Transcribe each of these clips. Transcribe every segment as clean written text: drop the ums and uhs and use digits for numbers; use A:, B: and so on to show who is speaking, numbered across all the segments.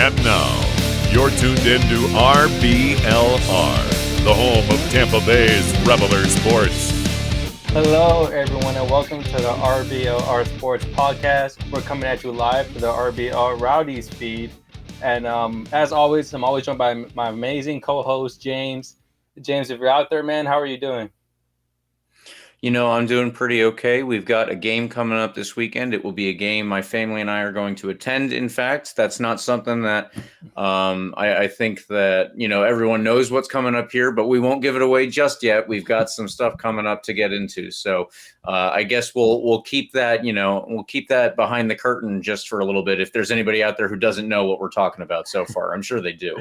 A: And now, you're tuned in to RBLR, the home of Tampa Bay's Reveler Sports.
B: Hello, everyone, and welcome to the RBLR Sports Podcast. We're coming at you live to the RBLR Rowdies feed. And as always, I'm always joined by my amazing co-host, James. James, if you're out there, man, how are you doing?
C: You know, I'm doing pretty okay. We've got a game coming up this weekend. It will be a game my family and I are going to attend. In fact, that's not something that I think that, you know, everyone knows what's coming up here, but we won't give it away just yet. We've got some stuff coming up to get into. So I guess we'll keep that, we'll keep that behind the curtain just for a little bit. If there's anybody out there who doesn't know what we're talking about so far, I'm sure they do.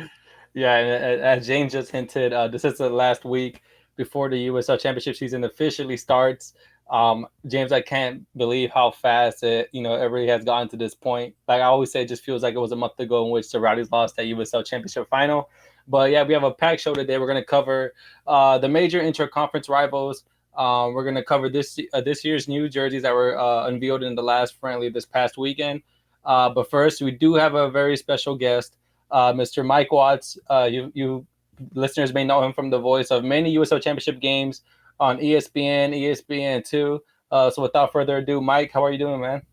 B: Yeah, and as James just hinted, this is the last week before the USL Championship season officially starts. James, I can't believe how fast it really has gotten to this point. Like I always say, it just feels like it was a month ago in which the Rowdies lost that USL Championship final. But yeah, we have a packed show today. We're going to cover the major inter-conference rivals. We're going to cover this year's new jerseys that were unveiled in the last friendly this past weekend. But first, we do have a very special guest, Mr. Mike Watts. You listeners may know him from the voice of many USL Championship games on ESPN, ESPN2. So without further ado, Mike, how are you doing, man?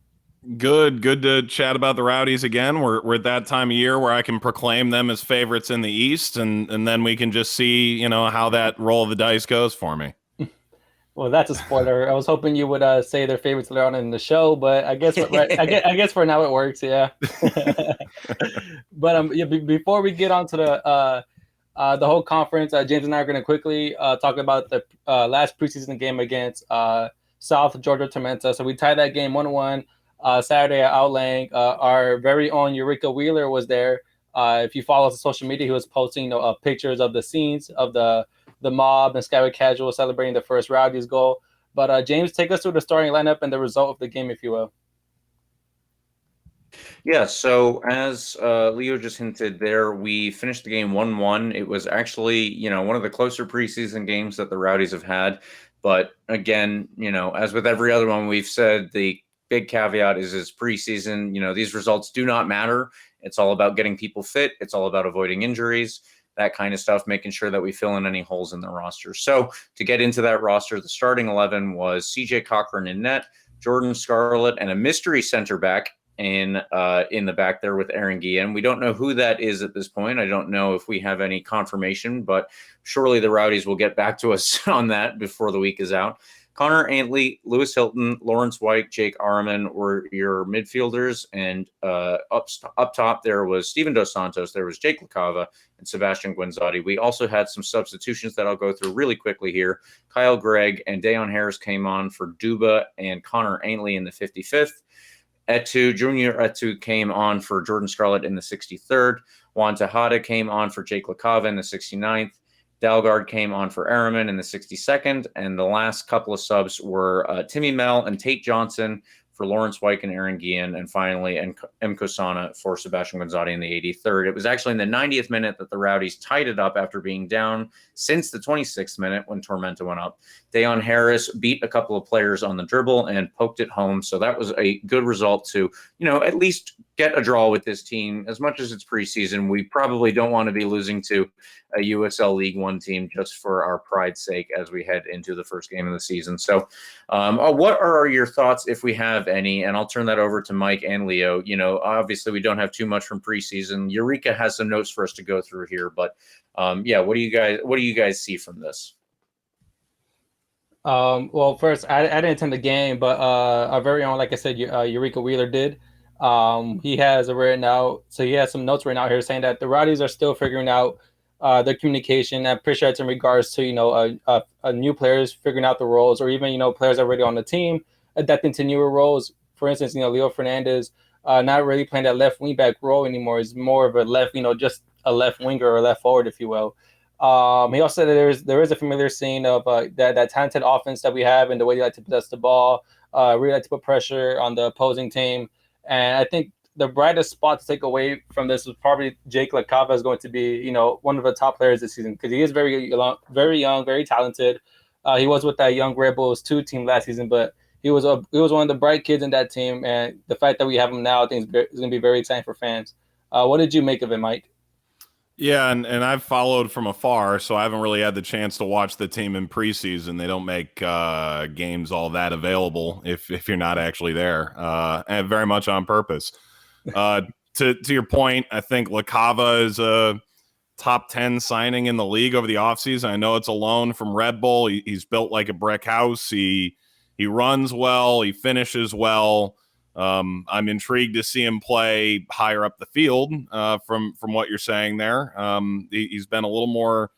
D: Good to chat about the Rowdies again. We're at that time of year where I can proclaim them as favorites in the East, and then we can just see, how that roll of the dice goes for me.
B: Well, that's a spoiler. I was hoping you would say their favorites later on in the show, but I guess I guess for now it works, yeah. But before we get on to the whole conference, James and I are going to quickly talk about the last preseason game against South Georgia Tormenta. So we tied that game 1-1 Saturday at Outlang. Our very own Eureka Wheeler was there. If you follow us on social media, he was posting pictures of the scenes of the mob and Skyway Casual celebrating the first Rowdies goal. But James, take us through the starting lineup and the result of the game, if you will.
C: Yeah, so as Leo just hinted there, we finished the game 1-1. It was actually, one of the closer preseason games that the Rowdies have had. But again, as with every other one, we've said the big caveat is preseason. These results do not matter. It's all about getting people fit. It's all about avoiding injuries, that kind of stuff, making sure that we fill in any holes in the roster. So to get into that roster, the starting 11 was CJ Cochran in net, Jordan Scarlett, and a mystery center back in the back there with Aaron Guillen. We don't know who that is at this point. I don't know if we have any confirmation, but surely the Rowdies will get back to us on that before the week is out. Connor Antley, Lewis Hilton, Lawrence White, Jake Araman were your midfielders, and up top there was Steven Dos Santos, there was Jake LaCava, and Sebastian Guenzati. We also had some substitutions that I'll go through really quickly here. Kyle Gregg and Dayon Harris came on for Duba and Connor Antley in the 55th. Junior Etu came on for Jordan Scarlett in the 63rd. Juan Tejada came on for Jake LaCava in the 69th. Dalgard came on for Araman in the 62nd. And the last couple of subs were Timmy Mel and Tate Johnson for Lawrence White and Aaron Guillen. And finally, M. Kosana for Sebastian Guenzati in the 83rd. It was actually in the 90th minute that the Rowdies tied it up after being down since the 26th minute when Tormenta went up. Dayon Harris beat a couple of players on the dribble and poked it home. So that was a good result to, at least get a draw with this team. As much as it's preseason, we probably don't want to be losing to a USL League One team just for our pride's sake as we head into the first game of the season. So what are your thoughts, if we have any? And I'll turn that over to Mike and Leo. Obviously we don't have too much from preseason. Eureka has some notes for us to go through here, but what do you guys see from this?
B: Well, first, I didn't attend the game, but our very own, like I said, Eureka Wheeler did. He has he has some notes written out here saying that the Rowdies are still figuring out their communication. I'm pretty sure it's in regards to, new players figuring out the roles, or even, players already on the team adapting to newer roles. For instance, Leo Fernandez not really playing that left wing back role anymore. Is more of a left, just a left winger or left forward, if you will. He also said that there is a familiar scene of that talented offense that we have and the way they like to possess the ball, really like to put pressure on the opposing team. And I think the brightest spot to take away from this was probably Jake LaCava is going to be, one of the top players this season, because he is very young, very talented. He was with that Young Rebels 2 team last season, but he was one of the bright kids in that team. And the fact that we have him now, I think is going to be very exciting for fans. What did you make of it, Mike?
D: Yeah, and I've followed from afar, so I haven't really had the chance to watch the team in preseason. They don't make games all that available if you're not actually there, and very much on purpose. To your point, I think LaCava is a top 10 signing in the league over the offseason. I know it's a loan from Red Bull. He's built like a brick house. He runs well. He finishes well. I'm intrigued to see him play higher up the field from what you're saying there. He's been a little more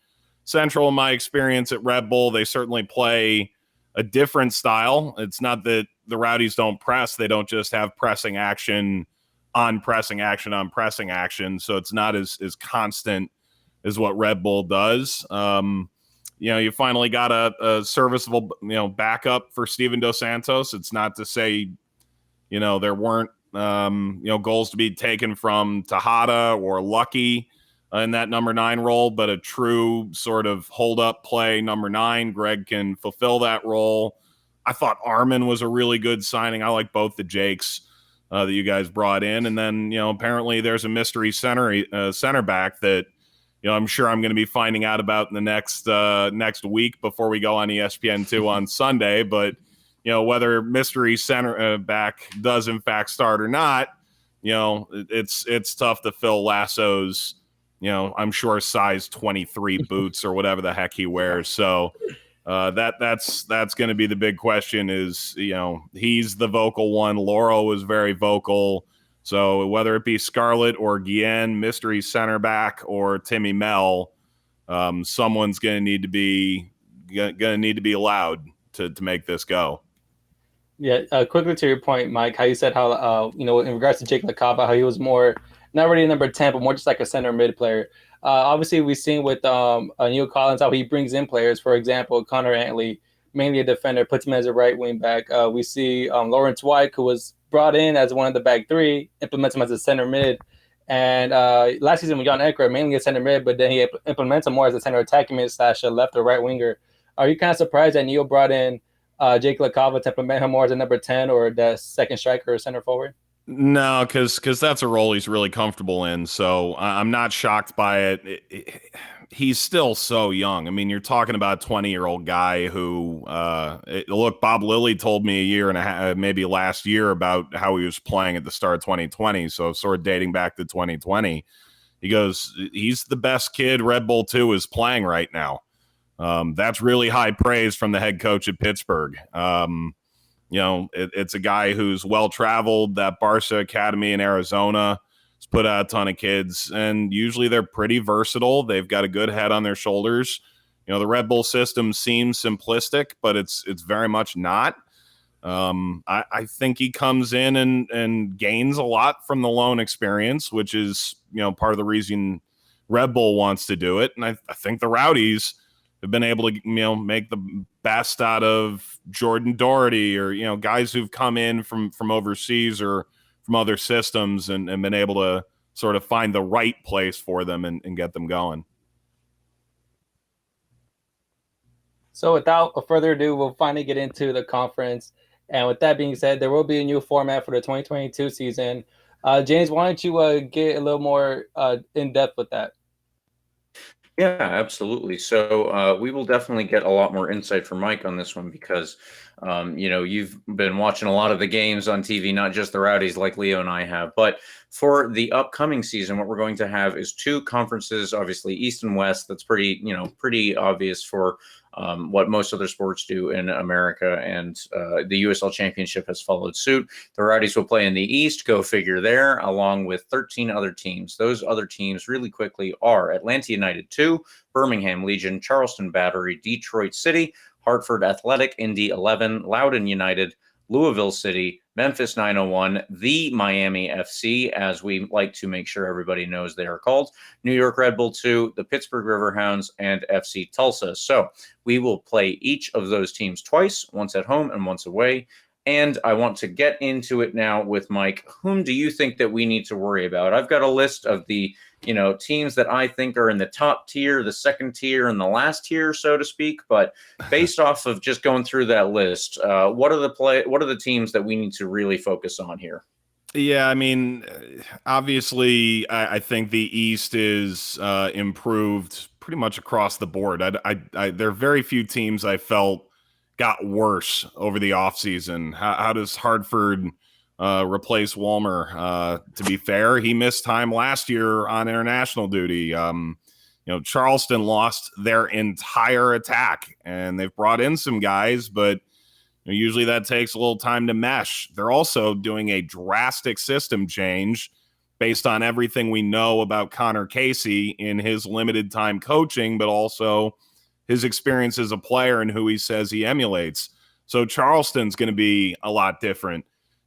D: central in my experience at Red Bull. They certainly play a different style. It's not that the Rowdies don't press. They don't just have pressing action on pressing action on pressing action. So it's not as constant as what Red Bull does. You finally got a serviceable, backup for Steven Dos Santos. It's not to say, there weren't, goals to be taken from Tejada or Lucky in that number 9 role, but a true sort of hold up play number 9. Greg can fulfill that role. I thought Armin was a really good signing. I like both the Jakes that you guys brought in. And then, apparently there's a mystery center back that, I'm sure I'm going to be finding out about in the next week before we go on ESPN2 on Sunday. But, whether mystery center back does in fact start or not, it's tough to fill Lasso's, I'm sure size 23 boots or whatever the heck he wears. So that's going to be the big question is, he's the vocal one. Lauro was very vocal. So whether it be Scarlett or Guillen, mystery center back, or Timmy Mel, someone's going to need to be allowed to make this go.
B: Yeah, quickly to your point, Mike, how you said how in regards to Jake LaCava, how he was more not really number 10, but more just like a center mid player. Obviously, we've seen with Neil Collins how he brings in players. For example, Connor Antley, mainly a defender, puts him as a right wing back. We see Lawrence White, who was brought in as one of the back 3, implements him as a center mid. And last season with Jan Ekra, mainly a center mid, but then he implements him more as a center attacking mid / a left or right winger. Are you kind of surprised that Neil brought in Jake LaCava to implement him more as a number 10 or the second striker or center forward?
D: No, because that's a role he's really comfortable in. So I'm not shocked by it. He's still so young. I mean, you're talking about a 20-year-old guy who, look, Bob Lilly told me a year and a half, maybe last year, about how he was playing at the start of 2020. So sort of dating back to 2020. He goes, he's the best kid Red Bull 2 is playing right now. That's really high praise from the head coach at Pittsburgh. It's a guy who's well-traveled. That Barca Academy in Arizona has put out a ton of kids, and usually they're pretty versatile. They've got a good head on their shoulders. The Red Bull system seems simplistic, but it's very much not. I think he comes in and gains a lot from the loan experience, which is, part of the reason Red Bull wants to do it. And I think the Rowdies have been able to, make the best out of Jordan Doherty or, guys who've come in from overseas or from other systems and been able to sort of find the right place for them and get them going.
B: So without further ado, we'll finally get into the conference. And with that being said, there will be a new format for the 2022 season. James, why don't you get a little more in depth with that?
C: Yeah, absolutely. So we will definitely get a lot more insight from Mike on this one because, you've been watching a lot of the games on TV, not just the Rowdies like Leo and I have. But for the upcoming season, what we're going to have is 2 conferences, obviously East and West. That's pretty obvious for what most other sports do in America. And the USL Championship has followed suit. The Rowdies will play in the East, go figure there, along with 13 other teams. Those other teams really quickly are Atlanta United 2, Birmingham Legion, Charleston Battery, Detroit City, Hartford Athletic, Indy 11, Loudoun United, Louisville City, Memphis 901, the Miami FC, as we like to make sure everybody knows they are called, New York Red Bull 2, the Pittsburgh Riverhounds, and FC Tulsa. So we will play each of those teams twice, once at home and once away. And I want to get into it now with Mike. Whom do you think that we need to worry about? I've got a list of the teams that I think are in the top tier, the second tier, and the last tier, so to speak. But based off of just going through that list, what are the teams that we need to really focus on here?
D: Yeah, I mean, obviously, I think the East is improved pretty much across the board. There are very few teams I felt got worse over the offseason. How does Hartford replace Walmer? To be fair, he missed time last year on international duty. Charleston lost their entire attack, and they've brought in some guys, but usually that takes a little time to mesh. They're also doing a drastic system change based on everything we know about Connor Casey in his limited time coaching, but also his experience as a player and who he says he emulates. So Charleston's going to be a lot different.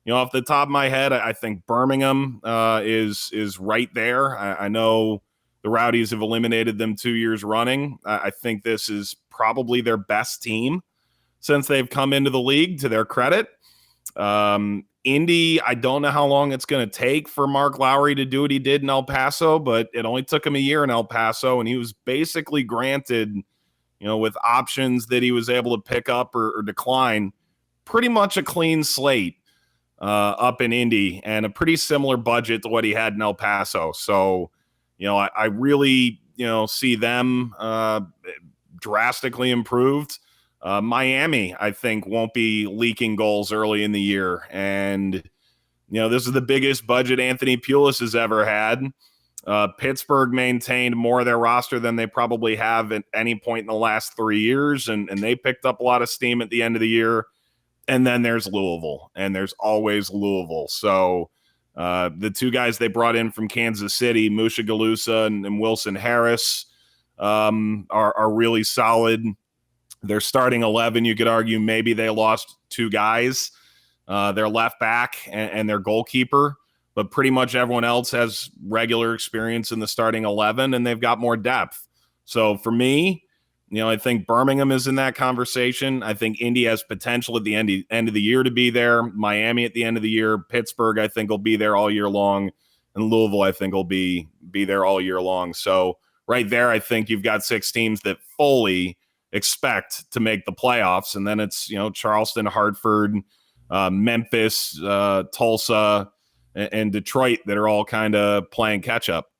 D: Off the top of my head, I think Birmingham is right there. I know the Rowdies have eliminated them 2 years running. I think this is probably their best team since they've come into the league, to their credit. Indy, I don't know how long it's going to take for Mark Lowry to do what he did in El Paso, but it only took him a year in El Paso, and he was basically granted, with options that he was able to pick up or decline, pretty much a clean slate up in Indy and a pretty similar budget to what he had in El Paso. So, I really, see them drastically improved. Miami, I think, won't be leaking goals early in the year. And, this is the biggest budget Anthony Pulis has ever had. Pittsburgh maintained more of their roster than they probably have at any point in the last 3 years. And they picked up a lot of steam at the end of the year. And then there's Louisville, and there's always Louisville. So the two guys they brought in from Kansas City, Musha Galusa and Wilson Harris, are really solid. Their starting 11, you could argue maybe they lost two guys, their left back and their goalkeeper, but pretty much everyone else has regular experience in the starting 11, and they've got more depth. So for me, I think Birmingham is in that conversation. I think Indy has potential at the end of the year to be there. Miami at the end of the year. Pittsburgh, I think, will be there all year long. And Louisville, I think, will be there all year long. So right there, I think you've got 6 teams that fully expect to make the playoffs, and then it's Charleston, Hartford, Memphis, Tulsa, and Detroit that are all kind of playing catch up.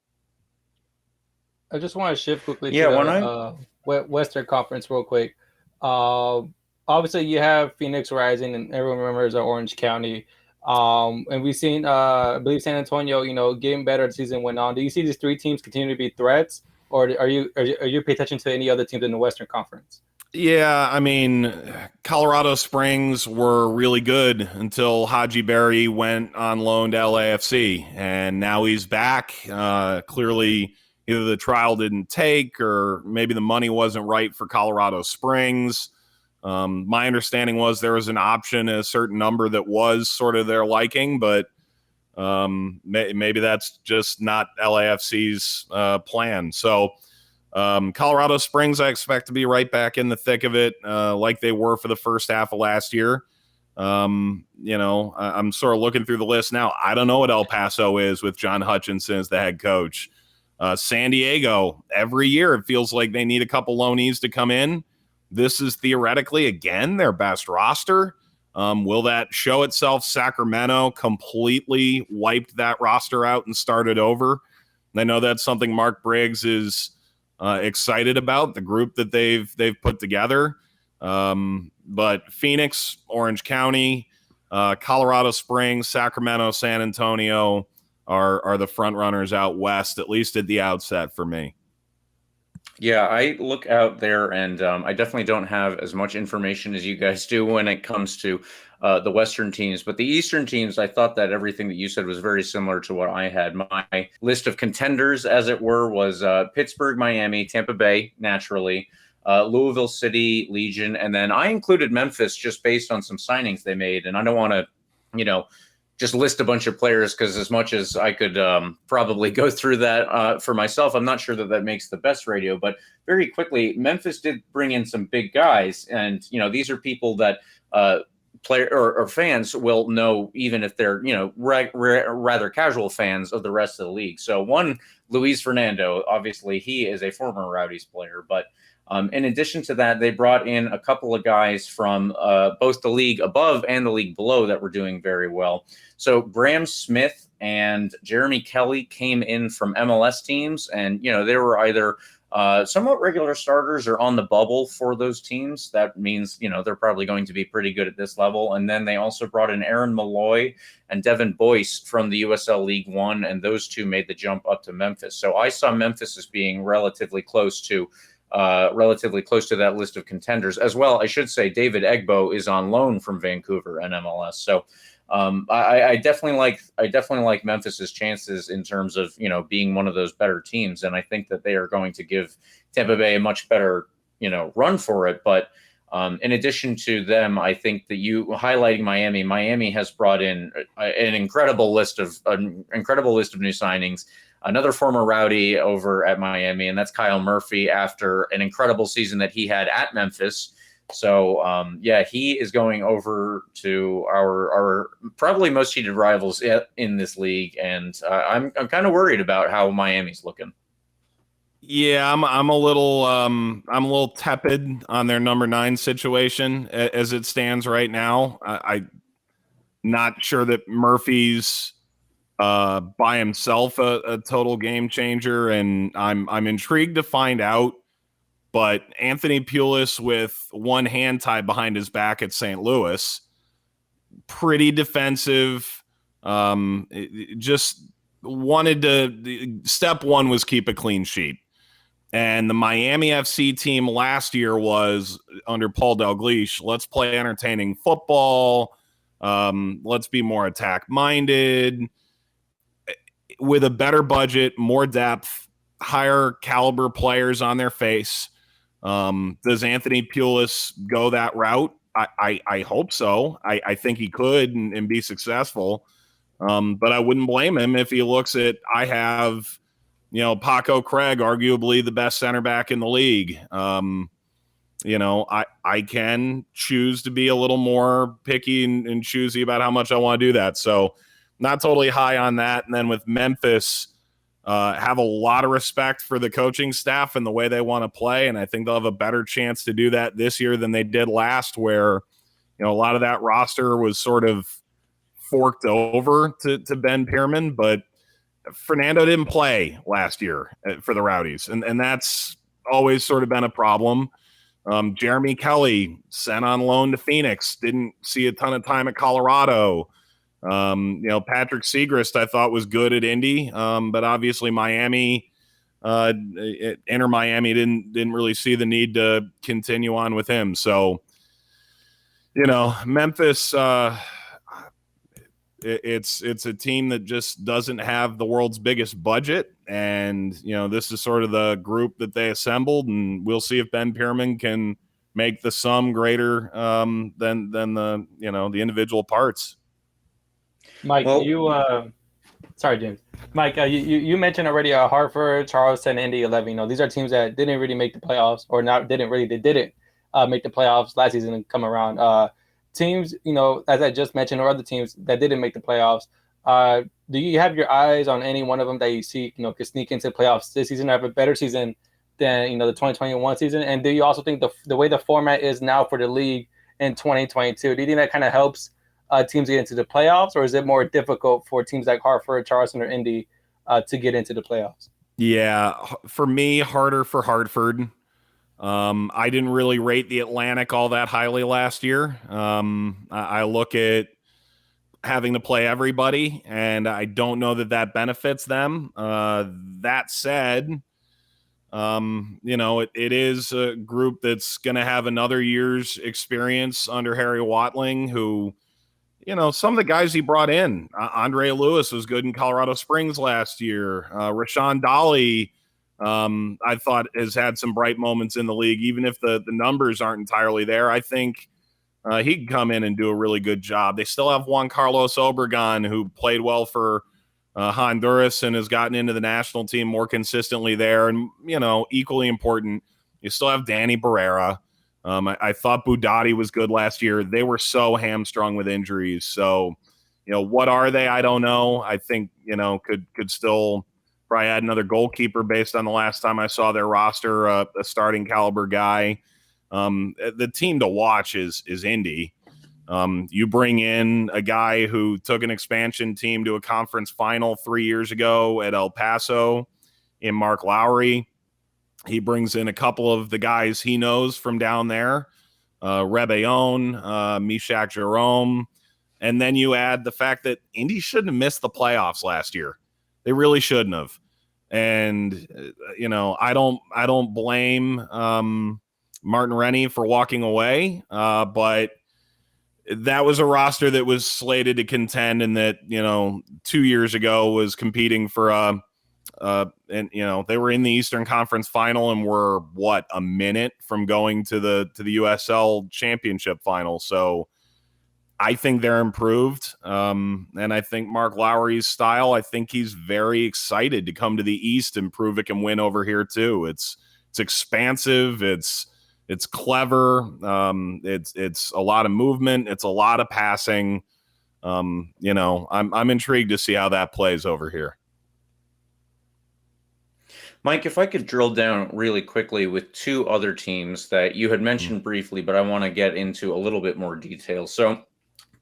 B: I just want to shift quickly to Western Conference real quick. Obviously, you have Phoenix Rising, and everyone remembers Orange County. And we've seen, I believe, San Antonio, getting better as the season went on. Do you see these 3 teams continue to be threats? Or are you paying attention to any other teams in the Western Conference?
D: Yeah, I mean, Colorado Springs were really good until Haji Berry went on loan to LAFC, and now he's back. Clearly, either the trial didn't take, or maybe the money wasn't right for Colorado Springs. My understanding was there was an option at a certain number that was sort of their liking, but maybe that's just not LAFC's plan. So Colorado Springs, I expect to be right back in the thick of it, like they were for the first half of last year. I'm sort of looking through the list now. I don't know what El Paso is with John Hutchinson as the head coach. San Diego, every year it feels like they need a couple loanees to come in. This is theoretically, again, their best roster. Will that show itself? Sacramento completely wiped that roster out and started over. And I know that's something Mark Briggs is excited about, the group that they've put together. But Phoenix, Orange County, Colorado Springs, Sacramento, San Antonio are the front runners out west, at least at the outset for me.
C: Yeah, I look out there, and I definitely don't have as much information as you guys do when it comes to the Western teams. But the Eastern teams, I thought that everything that you said was very similar to what I had. My list of contenders, as it were, was Pittsburgh, Miami, Tampa Bay, naturally, Louisville City, Legion, and then I included Memphis just based on some signings they made. And I don't want to, just list a bunch of players, because as much as I could probably go through that for myself, I'm not sure that makes the best radio. But very quickly, Memphis did bring in some big guys, and these are people that player or fans will know, even if they're rather casual fans of the rest of the league. So one, Luis Fernando, obviously he is a former Rowdies player, but In addition to that, they brought in a couple of guys from both the league above and the league below that were doing very well. So Graham Smith and Jeremy Kelly came in from MLS teams, and they were either somewhat regular starters or on the bubble for those teams. That means they're probably going to be pretty good at this level. And then they also brought in Aaron Malloy and Devin Boyce from the USL League One, and those two made the jump up to Memphis. So I saw Memphis as being relatively close to that list of contenders as well. I should say David Egbo is on loan from Vancouver and MLS. So I definitely like Memphis's chances in terms of being one of those better teams, and I think that they are going to give Tampa Bay a much better run for it. But in addition to them, I think that you highlighting Miami has brought in an incredible list of new signings. Another former Rowdy over at Miami, and that's Kyle Murphy after an incredible season that he had at Memphis. So, he is going over to our probably most heated rivals in this league, and I'm kind of worried about how Miami's looking.
D: Yeah, I'm a little tepid on their number 9 situation as it stands right now. I'm not sure that Murphy's by himself a total game changer, and I'm intrigued to find out. But Anthony Pulis with one hand tied behind his back at St. Louis, pretty defensive. Just wanted to. Step one was keep a clean sheet. And the Miami FC team last year was under Paul Dalglish. Let's play entertaining football. Let's be more attack-minded. With a better budget, more depth, higher caliber players on their face. Does Anthony Pulis go that route? I hope so. I think he could and be successful. But I wouldn't blame him if he looks at, I have, Paco Craig, arguably the best center back in the league. I can choose to be a little more picky and choosy about how much I want to do that. So not totally high on that. And then with Memphis, have a lot of respect for the coaching staff and the way they want to play. And I think they'll have a better chance to do that this year than they did last, where, a lot of that roster was sort of forked over to Ben Pierman, but Fernando didn't play last year for the Rowdies. And that's always sort of been a problem. Jeremy Kelly sent on loan to Phoenix, didn't see a ton of time at Colorado. Patrick Segrist, I thought was good at Indy, but obviously Miami, Inter Miami didn't really see the need to continue on with him. So, Memphis, it's a team that just doesn't have the world's biggest budget, and this is sort of the group that they assembled, and we'll see if Ben Pierman can make the sum greater than the the individual parts.
B: Mike, sorry, James. Mike, you mentioned already Hartford, Charleston, Indy 11. These are teams that didn't really make the playoffs, or not didn't make the playoffs last season and come around. Teams, as I just mentioned, or other teams that didn't make the playoffs. Do you have your eyes on any one of them that you see, could sneak into the playoffs this season, have a better season than the 2021 season? And do you also think the way the format is now for the league in 2022, do you think that kind of helps teams get into the playoffs, or is it more difficult for teams like Hartford, Charleston, or Indy to get into the playoffs?
D: Yeah, for me, harder for Hartford. I didn't really rate the Atlantic all that highly last year. I look at having to play everybody, and I don't know that benefits them. That said, it is a group that's going to have another year's experience under Harry Watling, who, some of the guys he brought in, Andre Lewis was good in Colorado Springs last year. Rashawn Dolly, I thought has had some bright moments in the league, even if the numbers aren't entirely there. I think he can come in and do a really good job. They still have Juan Carlos Obregon, who played well for Honduras and has gotten into the national team more consistently there. And, equally important, you still have Danny Barrera. I thought Budati was good last year. They were so hamstrung with injuries. So, what are they? I don't know. I think, could still probably add another goalkeeper based on the last time I saw their roster, a starting caliber guy. The team to watch is Indy. You bring in a guy who took an expansion team to a conference final 3 years ago at El Paso in Mark Lowry. He brings in a couple of the guys he knows from down there, Rebellon, Mishak Jerome. And then you add the fact that Indy shouldn't have missed the playoffs last year. They really shouldn't have. And, I don't blame Martin Rennie for walking away, but that was a roster that was slated to contend and that, 2 years ago was competing for they were in the Eastern Conference final and were a minute from going to the USL Championship final. So I think they're improved. And I think Mark Lowry's style, I think he's very excited to come to the East and prove it can win over here too. It's expansive. It's clever. It's a lot of movement. It's a lot of passing. I'm intrigued to see how that plays over here.
C: Mike, if I could drill down really quickly with two other teams that you had mentioned briefly, but I want to get into a little bit more detail. So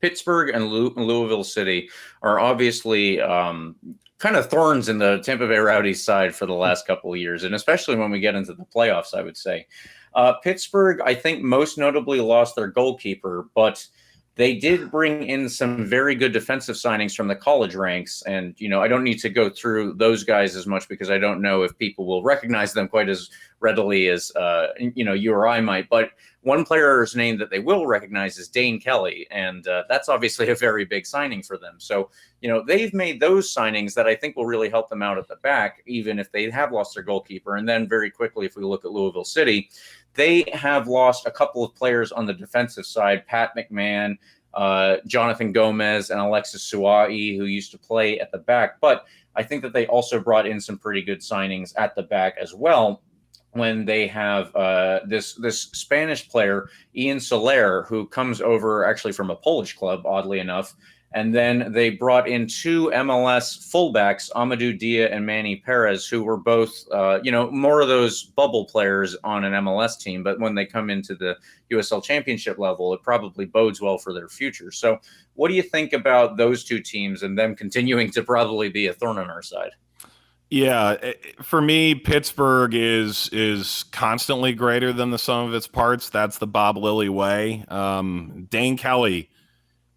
C: Pittsburgh and Louisville City are obviously kind of thorns in the Tampa Bay Rowdies side for the last couple of years, and especially when we get into the playoffs, I would say. Pittsburgh, I think, most notably lost their goalkeeper, but they did bring in some very good defensive signings from the college ranks. And, I don't need to go through those guys as much because I don't know if people will recognize them quite as readily as, you or I might. But one player's name that they will recognize is Dane Kelly. And that's obviously a very big signing for them. So, they've made those signings that I think will really help them out at the back, even if they have lost their goalkeeper. And then very quickly, if we look at Louisville City, they have lost a couple of players on the defensive side, Pat McMahon, Jonathan Gomez, and Alexis Suai, who used to play at the back. But I think that they also brought in some pretty good signings at the back as well, when they have this Spanish player, Ian Soler, who comes over actually from a Polish club, oddly enough. And then they brought in two MLS fullbacks, Amadou Dia and Manny Perez, who were both, more of those bubble players on an MLS team. But when they come into the USL Championship level, it probably bodes well for their future. So what do you think about those two teams and them continuing to probably be a thorn on our side?
D: Yeah, for me, Pittsburgh is constantly greater than the sum of its parts. That's the Bob Lilly way. Dane Kelly,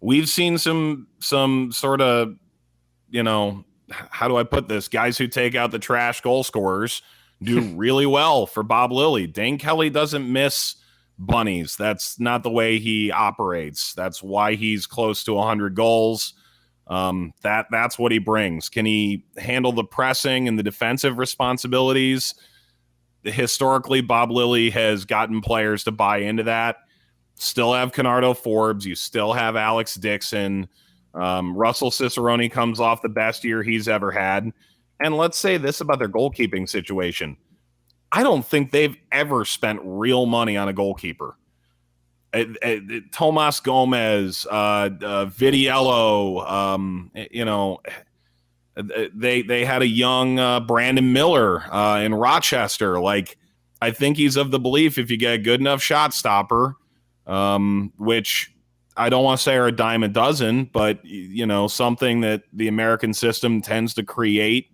D: we've seen some sort of, how do I put this? Guys who take out the trash goal scorers do really well for Bob Lilly. Dane Kelly doesn't miss bunnies. That's not the way he operates. That's why he's close to 100 goals. That's what he brings. Can he handle the pressing and the defensive responsibilities? Historically, Bob Lilly has gotten players to buy into that. Still have Canardo Forbes. You still have Alex Dixon. Russell Cicerone comes off the best year he's ever had. And let's say this about their goalkeeping situation. I don't think they've ever spent real money on a goalkeeper. Tomas Gomez, Vidiello, they had a young Brandon Miller in Rochester. Like, I think he's of the belief if you get a good enough shot stopper, which I don't want to say are a dime a dozen, but, something that the American system tends to create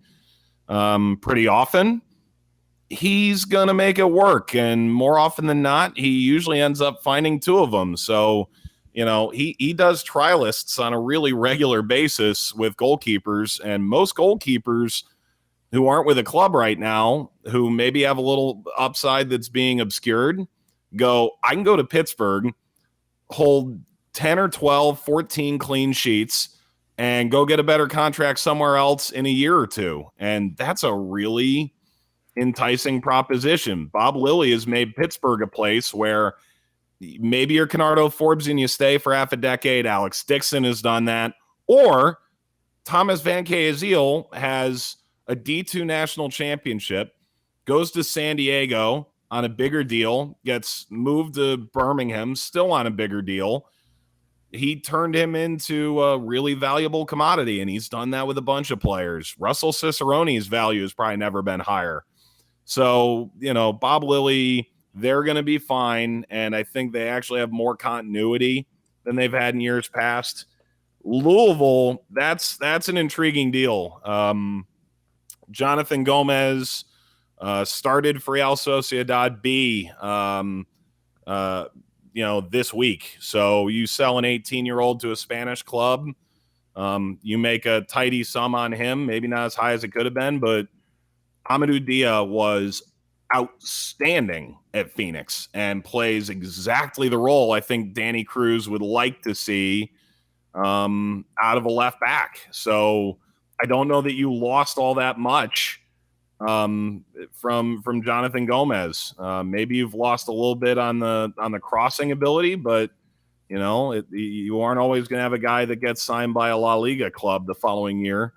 D: pretty often, he's going to make it work. And more often than not, he usually ends up finding two of them. So, he does try lists on a really regular basis with goalkeepers, and most goalkeepers who aren't with a club right now, who maybe have a little upside that's being obscured, I can go to Pittsburgh, hold 10 or 12, 14 clean sheets, and go get a better contract somewhere else in a year or two. And that's a really enticing proposition. Bob Lilly has made Pittsburgh a place where maybe you're Canardo Forbes and you stay for half a decade. Alex Dixon has done that. Or Thomas Van Keeziel has a D2 national championship, goes to San Diego on a bigger deal, gets moved to Birmingham, still on a bigger deal, he turned him into a really valuable commodity, and he's done that with a bunch of players. Russell Cicerone's value has probably never been higher. So, Bob Lilly, they're going to be fine, and I think they actually have more continuity than they've had in years past. Louisville, that's an intriguing deal. Jonathan Gomez started for Real Sociedad B, this week. So you sell an 18-year-old to a Spanish club. You make a tidy sum on him, maybe not as high as it could have been, but Amadou Dia was outstanding at Phoenix and plays exactly the role I think Danny Cruz would like to see out of a left back. So I don't know that you lost all that much from Jonathan Gomez. Maybe you've lost a little bit on the crossing ability, but you aren't always going to have a guy that gets signed by a La Liga club the following year.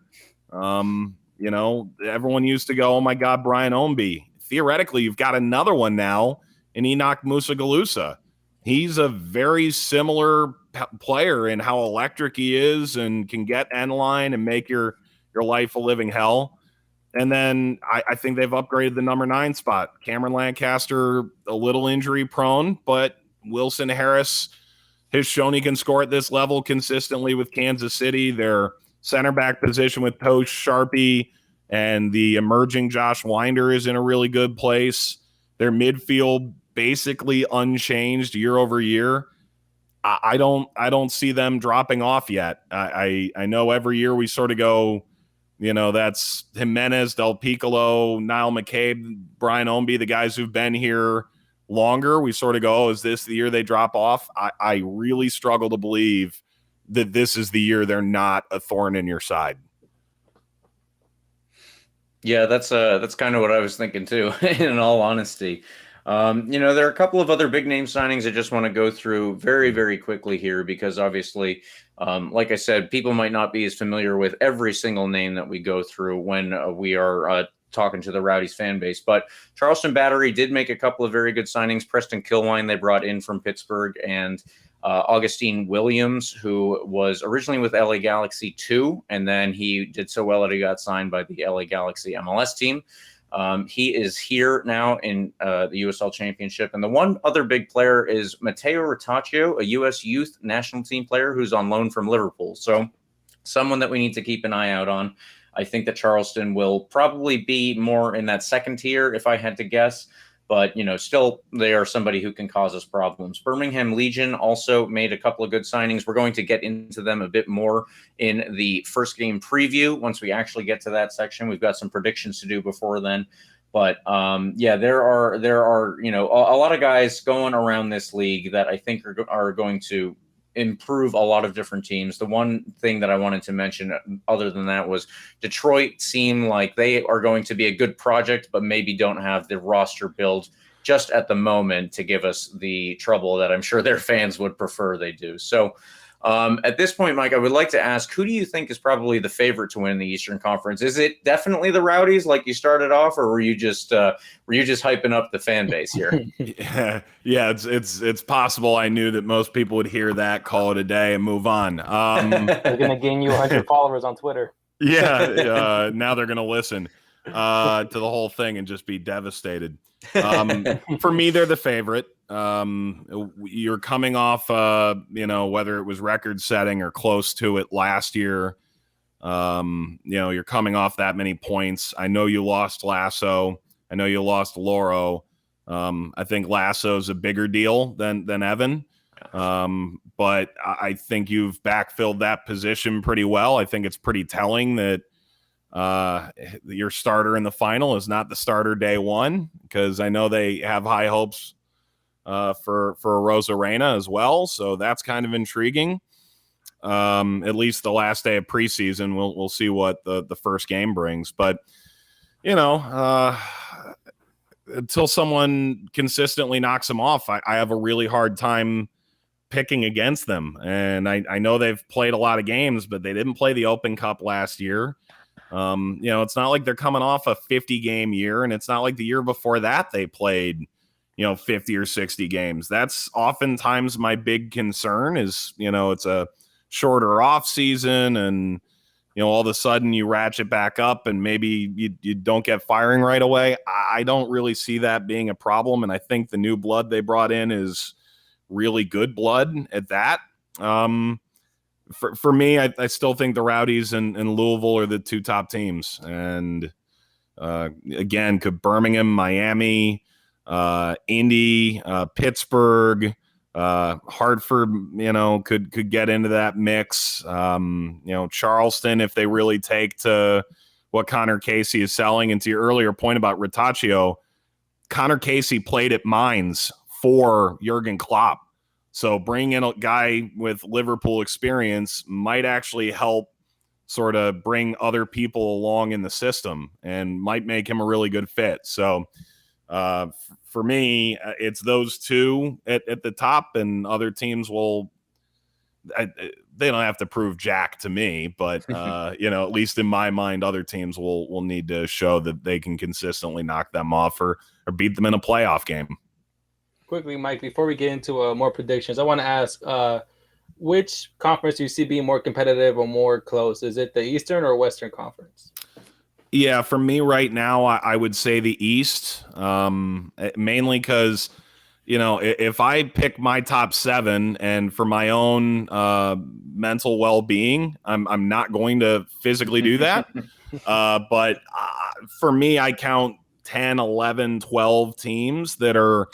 D: Everyone used to go, oh my God, Brian Ownby. Theoretically, you've got another one now in Enoch Musa-Galusa. He's a very similar player in how electric he is and can get end line and make your life a living hell. And then I think they've upgraded the number 9 spot. Cameron Lancaster, a little injury prone, but Wilson Harris has shown he can score at this level consistently with Kansas City. Their center back position with Tosh Sharpie and the emerging Josh Winder is in a really good place. Their midfield basically unchanged year over year. I don't see them dropping off yet. I know every year we sort of go, that's Jimenez, Del Piccolo, Niall McCabe, Brian Ownby, the guys who've been here longer. We sort of go, oh, is this the year they drop off? I really struggle to believe that this is the year they're not a thorn in your side.
C: Yeah, that's kind of what I was thinking too, in all honesty. There are a couple of other big name signings I just want to go through very, very quickly here because obviously, like I said, people might not be as familiar with every single name that we go through when we are talking to the Rowdies fan base. But Charleston Battery did make a couple of very good signings. Preston Kilwine they brought in from Pittsburgh, and Augustine Williams, who was originally with LA Galaxy 2, and then he did so well that he got signed by the LA Galaxy MLS team. He is here now in the USL Championship. And the one other big player is Matteo Rotaccio, a U.S. youth national team player who's on loan from Liverpool. So someone that we need to keep an eye out on. I think that Charleston will probably be more in that second tier if I had to guess. But, still they are somebody who can cause us problems. Birmingham Legion also made a couple of good signings. We're going to get into them a bit more in the first game preview. Once we actually get to that section, we've got some predictions to do before then. But, there are a lot of guys going around this league that I think are going to improve a lot of different teams. The one thing that I wanted to mention other than that was Detroit seem like they are going to be a good project, but maybe don't have the roster build just at the moment to give us the trouble that I'm sure their fans would prefer they do. So at this point, Mike, I would like to ask, who do you think is probably the favorite to win the Eastern Conference? Is it definitely the Rowdies like you started off, or were you just hyping up the fan base here?
D: Yeah, it's possible. I knew that most people would hear that, call it a day, and move on.
B: They're gonna gain you 100 followers on Twitter.
D: Yeah, now they're gonna listen to the whole thing and just be devastated. For me, they're the favorite. You're coming off, whether it was record setting or close to it last year. You're coming off that many points. I know you lost Lasso. I know you lost Loro. I think Lasso's a bigger deal than Evan. But I think you've backfilled that position pretty well. I think it's pretty telling that your starter in the final is not the starter day one, because I know they have high hopes for Rosarena as well. So that's kind of intriguing. At least the last day of preseason, we'll see what the first game brings. But, until someone consistently knocks them off, I have a really hard time picking against them. And I know they've played a lot of games, but they didn't play the Open Cup last year. It's not like they're coming off a 50-game year, and it's not like the year before that they played, 50 or 60 games. That's oftentimes my big concern is, it's a shorter off season and, all of a sudden you ratchet back up and maybe you don't get firing right away. I don't really see that being a problem. And I think the new blood they brought in is really good blood at that. For me, I still think the Rowdies and Louisville are the two top teams. And again, could Birmingham, Miami, Indy, Pittsburgh, Hartford, could get into that mix. Charleston, if they really take to what Connor Casey is selling. And to your earlier point about Rotaccio, Connor Casey played at Mainz for Jurgen Klopp. So bringing in a guy with Liverpool experience might actually help sort of bring other people along in the system and might make him a really good fit. So for me, it's those two at the top, and other teams will they don't have to prove jack to me, but at least in my mind, other teams will need to show that they can consistently knock them off or beat them in a playoff game.
B: Quickly, Mike, before we get into more predictions, I want to ask which conference do you see being more competitive or more close? Is it the Eastern or Western Conference?
D: Yeah, for me right now, I would say the East, mainly because, if I pick my top 7 and for my own mental well-being, I'm not going to physically do that. But for me, I count 10, 11, 12 teams that are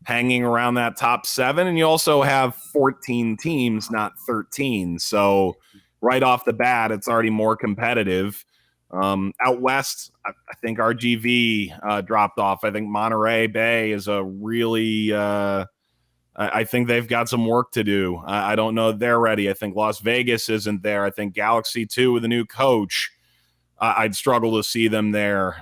D: hanging around that top 7. And you also have 14 teams, not 13. So right off the bat, it's already more competitive. Out west, I think RGV dropped off. I think Monterey Bay is a really I think they've got some work to do. I don't know if they're ready. I think Las Vegas isn't there. I think Galaxy 2 with a new coach, I'd struggle to see them there.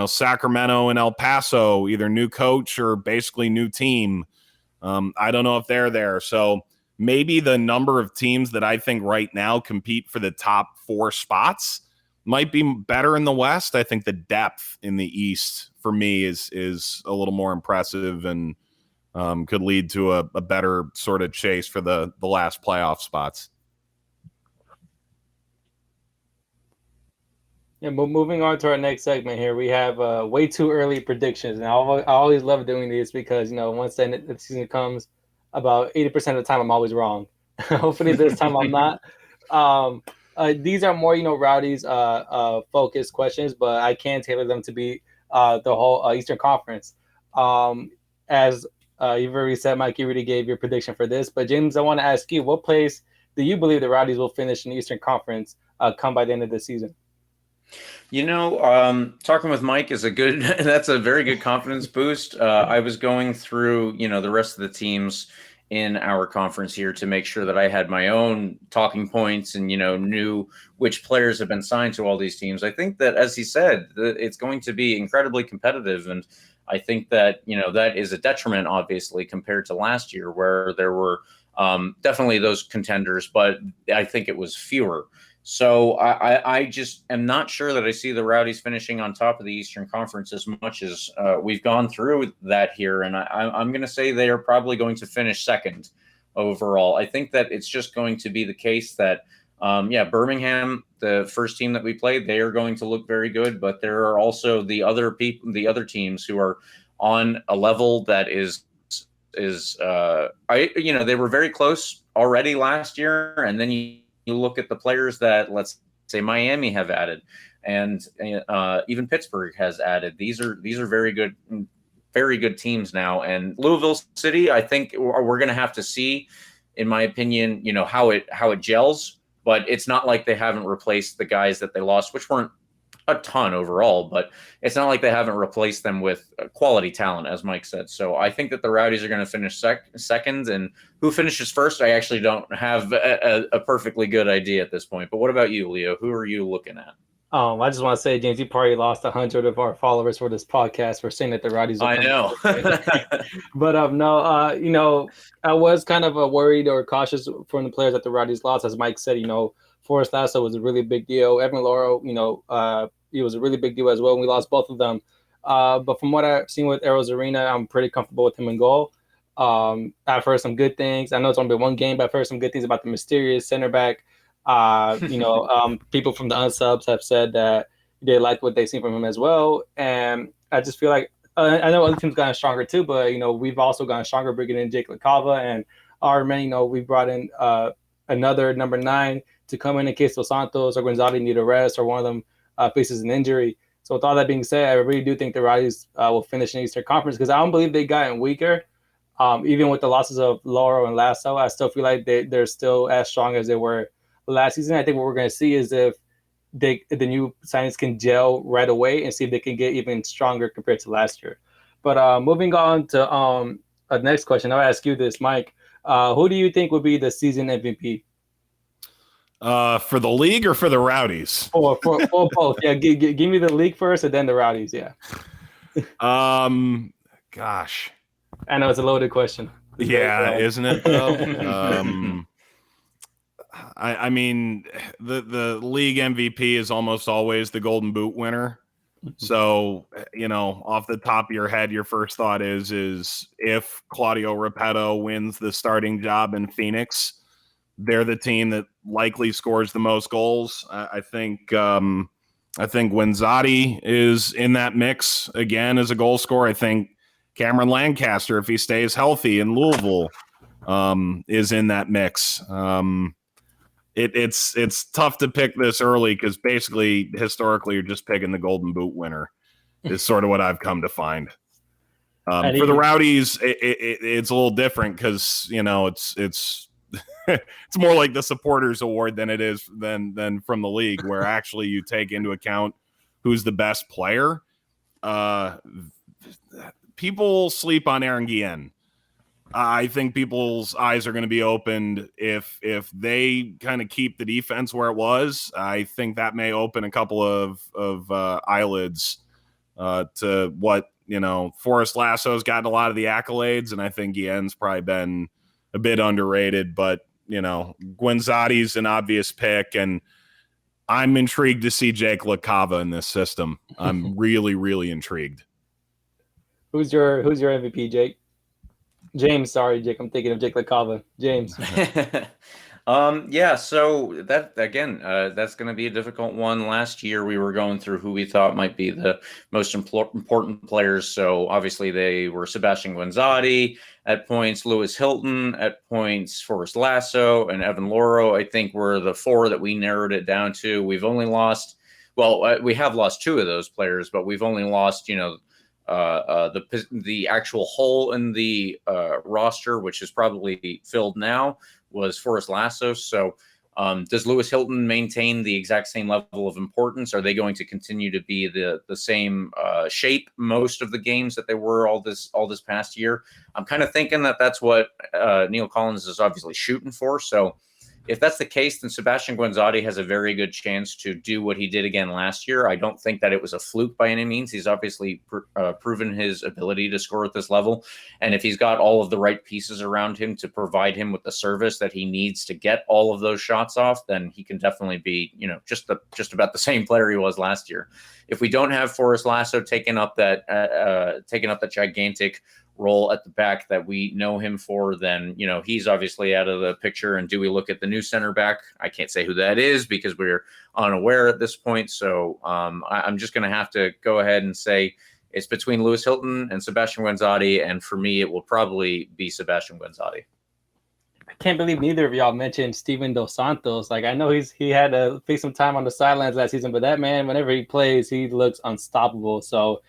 D: Sacramento and El Paso, either new coach or basically new team. I don't know if they're there. So maybe the number of teams that I think right now compete for the top 4 spots might be better in the West. I think the depth in the East for me is a little more impressive and could lead to a better sort of chase for the last playoff spots.
B: Yeah, but moving on to our next segment here, we have way too early predictions. And I always love doing these because, once the season comes, about 80% of the time I'm always wrong. Hopefully this time I'm not. These are more, Rowdies focused questions, but I can tailor them to be the whole Eastern Conference. As you've already said, Mike, you already gave your prediction for this. But James, I want to ask you, what place do you believe the Rowdies will finish in the Eastern Conference come by the end of the season?
C: Talking with Mike is that's a very good confidence boost. I was going through, the rest of the teams in our conference here to make sure that I had my own talking points and, knew which players have been signed to all these teams. I think that, as he said, it's going to be incredibly competitive. And I think that, that is a detriment, obviously, compared to last year where there were definitely those contenders, but I think it was fewer. So I just am not sure that I see the Rowdies finishing on top of the Eastern Conference as much as we've gone through that here. And I'm going to say they are probably going to finish second overall. I think that it's just going to be the case that, Birmingham, the first team that we played, they are going to look very good. But there are also the other teams who are on a level that they were very close already last year. And then you look at the players that, let's say, Miami have added, and even Pittsburgh has added. These are very good teams now. And Louisville City, I think we're going to have to see, in my opinion, how it gels. But it's not like they haven't replaced the guys that they lost, which weren't a ton overall. But it's not like they haven't replaced them with quality talent, as Mike said. So I think that the Rowdies are going to finish second, and who finishes first, I actually don't have a perfectly good idea at this point. But what about you, Leo? Who are you looking at?
B: I just want to say, James, you probably lost 100 of our followers for this podcast for saying that the Rowdies.
C: I know.
B: But no, I was kind of worried or cautious from the players that the Rowdies lost. As Mike said, Forrest Lasso was a really big deal. Evan Lauro, it was a really big deal as well. And we lost both of them. But from what I've seen with Arrows Arena, I'm pretty comfortable with him in goal. I've heard some good things. I know it's only been one game, but I've heard some good things about the mysterious center back. People from the unsubs have said that they like what they've seen from him as well. And I just feel like I know other teams gotten stronger too, but we've also gotten stronger bringing in Jake LaCava and our men. We brought in another number 9 to come in case Dos Santos or Gonzalez need a rest or one of them faces an injury. So with all that being said, I really do think the Rowdies will finish in the Eastern Conference because I don't believe they've gotten weaker. Even with the losses of Lauro and Lasso, I still feel like they're still as strong as they were last season. I think what we're going to see is if the new signings can gel right away and see if they can get even stronger compared to last year. But moving on to the next question, I'll ask you this, Mike. Who do you think would be the season MVP?
D: For the league or for the Rowdies?
B: For both. Yeah, give me the league first and then the Rowdies. Yeah.
D: Gosh.
B: I know it's a loaded question.
D: Yeah, isn't it though? I mean, the league MVP is almost always the Golden Boot winner. So, off the top of your head, your first thought is if Claudio Repetto wins the starting job in Phoenix, they're the team that likely scores the most goals. I think Guenzati is in that mix again as a goal scorer. I think Cameron Lancaster, if he stays healthy in Louisville, is in that mix. It's tough to pick this early because basically, historically, you're just picking the Golden Boot winner. Is sort of what I've come to find. For the Rowdies, it's a little different because it's it's more like the supporters award than it is than from the league, where actually you take into account who's the best player. People sleep on Aaron Guillen. I think people's eyes are going to be opened if they kind of keep the defense where it was. I think that may open a couple of eyelids to what Forrest Lasso's gotten a lot of the accolades, and I think Guillen's probably been a bit underrated. But Guenzati's an obvious pick, and I'm intrigued to see Jake LaCava in this system. I'm really, really intrigued.
B: Who's your MVP, Jake? James, sorry, Jake. I'm thinking of Jake LaCava. James.
C: Yeah, so that again, that's going to be a difficult one. Last year, we were going through who we thought might be the most important players. So obviously, they were Sebastian Guenzati at points, Lewis Hilton at points, Forrest Lasso, and Evan Lauro. I think were the 4 that we narrowed it down to. We've only lost, we have lost 2 of those players, but we've only lost, the actual hole in the roster, which is probably filled now, was Forrest Lasso. So does Lewis Hilton maintain the exact same level of importance? Are they going to continue to be the same shape most of the games that they were all this past year? I'm kind of thinking that that's what Neil Collins is obviously shooting for. So if that's the case, then Sebastian Guenzati has a very good chance to do what he did again last year. I don't think that it was a fluke by any means. He's obviously proven his ability to score at this level. And if he's got all of the right pieces around him to provide him with the service that he needs to get all of those shots off, then he can definitely be, just about the same player he was last year. If we don't have Forrest Lasso taking up that gigantic role at the back that we know him for, then he's obviously out of the picture. And do we look at the new center back? I can't say who that is because we're unaware at this point. So I'm just going to have to go ahead and say it's between Lewis Hilton and Sebastian Guenzati, and for me it will probably be Sebastian Guenzati.
B: I can't believe neither of y'all mentioned Steven Dos Santos. Like, I know he had to face some time on the sidelines last season, but that man, whenever he plays, he looks unstoppable. So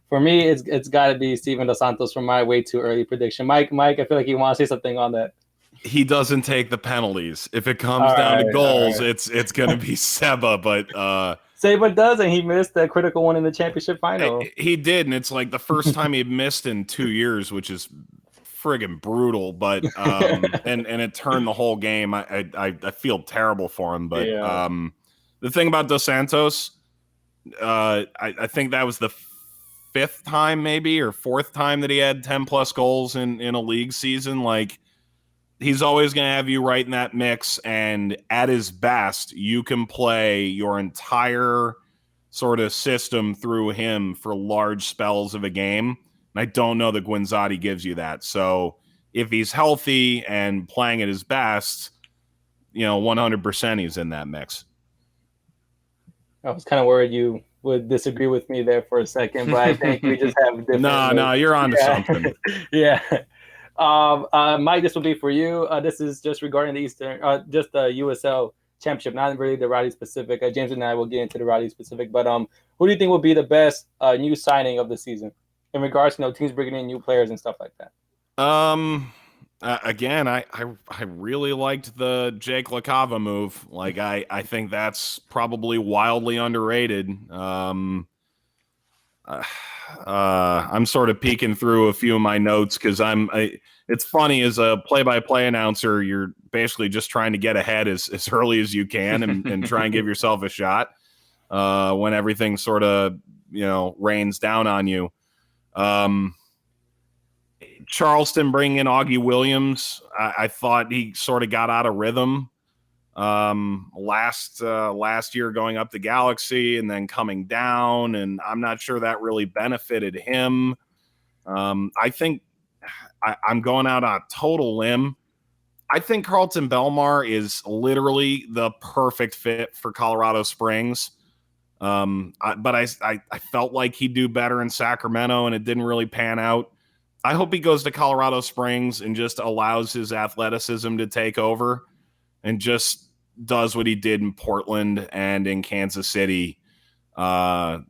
B: for me, it's got to be Steven Dos Santos for my way too early prediction. Mike, I feel like you want to say something on that.
D: He doesn't take the penalties. If it comes down to goals, it's going to be Seba. But
B: Seba does, and he missed that critical one in the championship final.
D: He did, and it's like the first time he missed in 2 years, which is friggin' brutal. But and it turned the whole game. I feel terrible for him. But
B: yeah.
D: The thing about Dos Santos, I think that was the 5th time maybe or 4th time that he had 10 plus goals in a league season. Like, he's always going to have you right in that mix, and at his best you can play your entire sort of system through him for large spells of a game. And I don't know that Guinzotti gives you that. So if he's healthy and playing at his best, 100% he's in that mix.
B: I was kind of worried you would disagree with me there for a second, but I think we just have different.
D: No, you're on to something.
B: Yeah. Mike, this will be for you. This is just regarding the just the USL Championship, not really the Rowdies specific. James and I will get into the Rowdies specific, but who do you think will be the best new signing of the season in regards to teams bringing in new players and stuff like that?
D: Again, I really liked the Jake LaCava move. Like I think that's probably wildly underrated. I'm sort of peeking through a few of my notes because it's funny, as a play-by-play announcer, you're basically just trying to get ahead as early as you can and try and give yourself a shot when everything sort of rains down on you. Charleston bringing in Augie Williams, I thought he sort of got out of rhythm last year, going up the Galaxy and then coming down, and I'm not sure that really benefited him. I think I'm going out on a total limb. I think Carlton Belmar is literally the perfect fit for Colorado Springs. But I felt like he'd do better in Sacramento, and it didn't really pan out. I hope he goes to Colorado Springs and just allows his athleticism to take over and just does what he did in Portland and in Kansas City, 5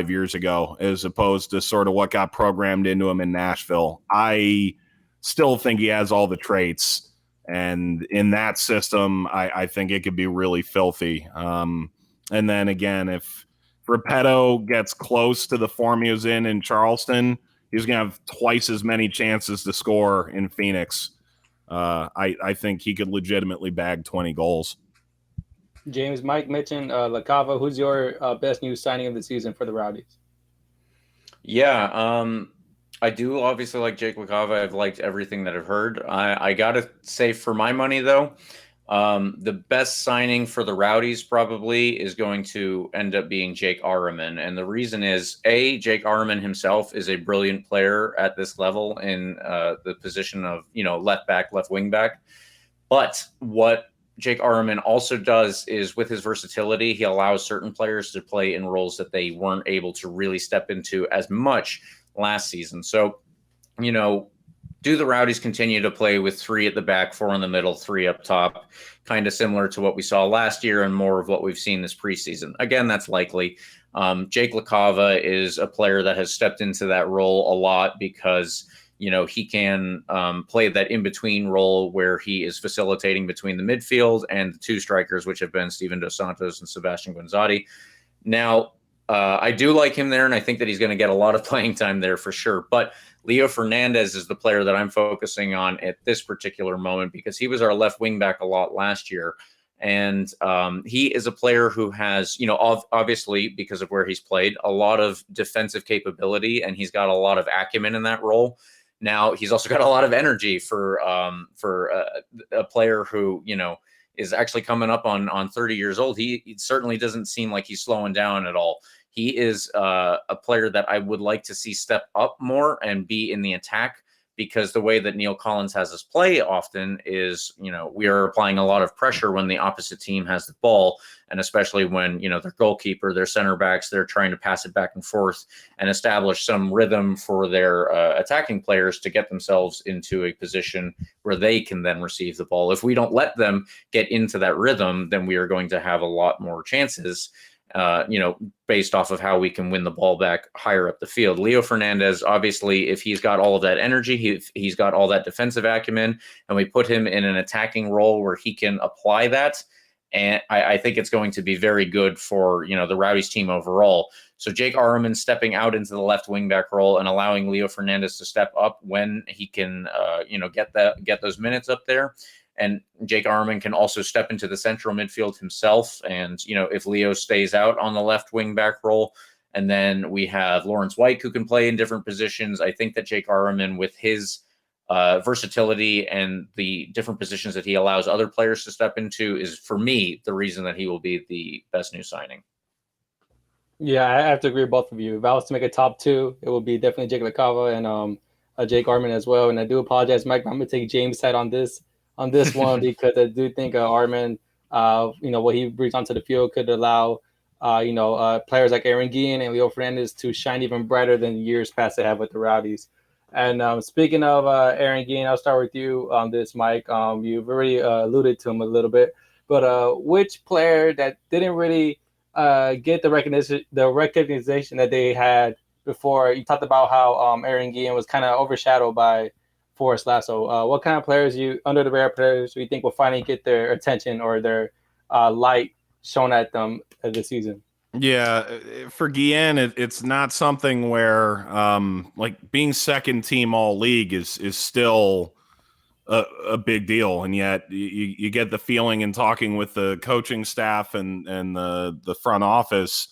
D: years ago, as opposed to sort of what got programmed into him in Nashville. I still think he has all the traits, and in that system, I think it could be really filthy. And then again, if Repetto gets close to the form he was in Charleston, he's going to have twice as many chances to score in Phoenix. I think he could legitimately bag 20 goals.
B: James, Mike mentioned LaCava. Who's your best new signing of the season for the Rowdies?
C: Yeah, I do obviously like Jake LaCava. I've liked everything that I've heard. I got to say, for my money, though, the best signing for the Rowdies probably is going to end up being Jake Araman. And the reason is, Jake Araman himself is a brilliant player at this level in the position of, left back, left wing back. But what Jake Araman also does is, with his versatility, he allows certain players to play in roles that they weren't able to really step into as much last season. So, do the Rowdies continue to play with 3 at the back, 4 in the middle, 3 up top, kind of similar to what we saw last year and more of what we've seen this preseason? Again, that's likely. Jake LaCava is a player that has stepped into that role a lot because, he can play that in-between role where he is facilitating between the midfield and the 2 strikers, which have been Steven Dos Santos and Sebastian Guinzotti. Now, I do like him there, and I think that he's going to get a lot of playing time there for sure. But Leo Fernandez is the player that I'm focusing on at this particular moment because he was our left wing back a lot last year. And he is a player who has, obviously, because of where he's played, a lot of defensive capability, and he's got a lot of acumen in that role. Now, he's also got a lot of energy for a player who, is actually coming up on 30 years old. He certainly doesn't seem like he's slowing down at all. He is a player that I would like to see step up more and be in the attack, because the way that Neil Collins has us play often is, we are applying a lot of pressure when the opposite team has the ball, and especially when, their goalkeeper, their center backs, they're trying to pass it back and forth and establish some rhythm for their attacking players to get themselves into a position where they can then receive the ball. If we don't let them get into that rhythm, then we are going to have a lot more chances, based off of how we can win the ball back higher up the field. Leo Fernandez, obviously, if he's got all of that energy, he's got all that defensive acumen, and we put him in an attacking role where he can apply that, and I think it's going to be very good for, the Rowdies team overall. So Jake Araman stepping out into the left wing back role and allowing Leo Fernandez to step up when he can, get those minutes up there. And Jake Araman can also step into the central midfield himself. And, if Leo stays out on the left wing back role, and then we have Lawrence White, who can play in different positions, I think that Jake Araman, with his versatility and the different positions that he allows other players to step into, is, for me, the reason that he will be the best new signing.
B: Yeah, I have to agree with both of you. If I was to make a top two, it would be definitely Jake LaCava and Jake Armin as well. And I do apologize, Mike. I'm gonna take James' side on this one because I do think Armin, what he brings onto the field could allow, players like Aaron Guillen and Leo Fernandez to shine even brighter than years past they have with the Rowdies. And speaking of Aaron Guillen, I'll start with you on this, Mike. You've already alluded to him a little bit, but which player that didn't really get the recognition that they had before? You talked about how Aaron Guillen was kind of overshadowed by Forrest Lasso. What kind of players under the radar players do you think will finally get their attention or their light shown at them this season?
D: Yeah, for Guillen, it's not something where like being second team all league is still a big deal, and yet you get the feeling in talking with the coaching staff and the front office,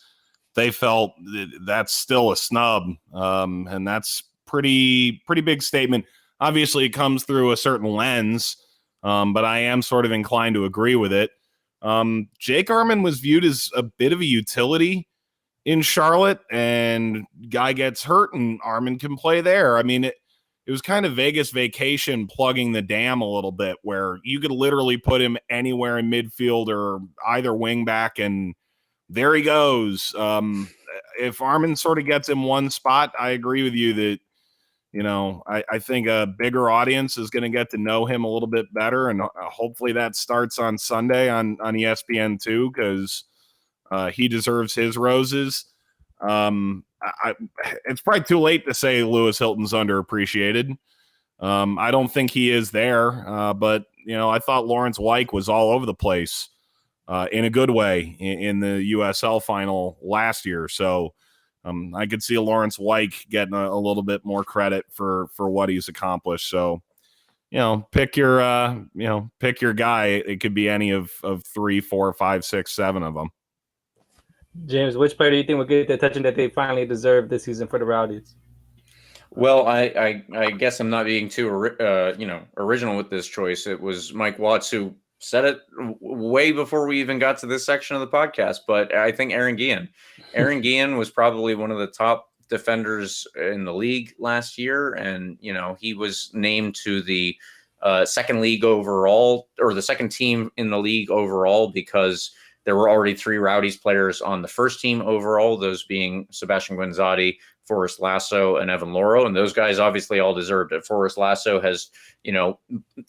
D: they felt that's still a snub, and that's pretty big statement. Obviously, it comes through a certain lens, but I am sort of inclined to agree with it. Jake Armin was viewed as a bit of a utility in Charlotte, and guy gets hurt and Armin can play there. I mean, it was kind of Vegas vacation plugging the dam a little bit, where you could literally put him anywhere in midfield or either wing back, and there he goes. If Armin sort of gets in one spot, I agree with you that, I think a bigger audience is going to get to know him a little bit better, and hopefully that starts on Sunday on ESPN too, because he deserves his roses. It's probably too late to say Lewis Hilton's underappreciated. I don't think he is there, but I thought Lawrence Weick was all over the place in a good way in the USL final last year. So I could see Lawrence Weick getting a little bit more credit for what he's accomplished. So, pick your guy. It could be any of 3, 4, 5, 6, 7 of them.
B: James, which player do you think will get the attention that they finally deserve this season for the Rowdies?
C: Well, I guess I'm not being too original with this choice. It was Mike Watts who said it way before we even got to this section of the podcast. But I think Aaron Guillen. Aaron Guillen was probably one of the top defenders in the league last year, and he was named to the second league overall, or the second team in the league overall, because there were already 3 Rowdies players on the first team overall, those being Sebastian Guenzati, Forrest Lasso, and Evan Loro. And those guys obviously all deserved it. Forrest Lasso has,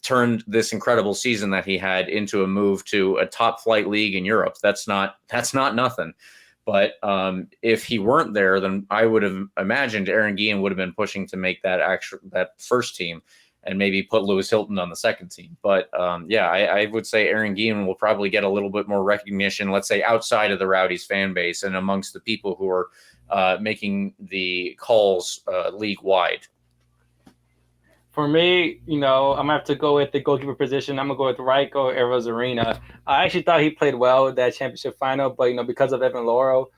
C: turned this incredible season that he had into a move to a top flight league in Europe. That's not nothing. But if he weren't there, then I would have imagined Aaron Guillen would have been pushing to make that first team, and maybe put Lewis Hilton on the second team. But I would say Aaron Guillen will probably get a little bit more recognition, let's say outside of the Rowdies fan base and amongst the people who are making the calls league-wide.
B: For me, I'm going to have to go with the goalkeeper position. I'm going to go with Raiko Arozarena. I actually thought he played well at that championship final, but, because of Evan Loro,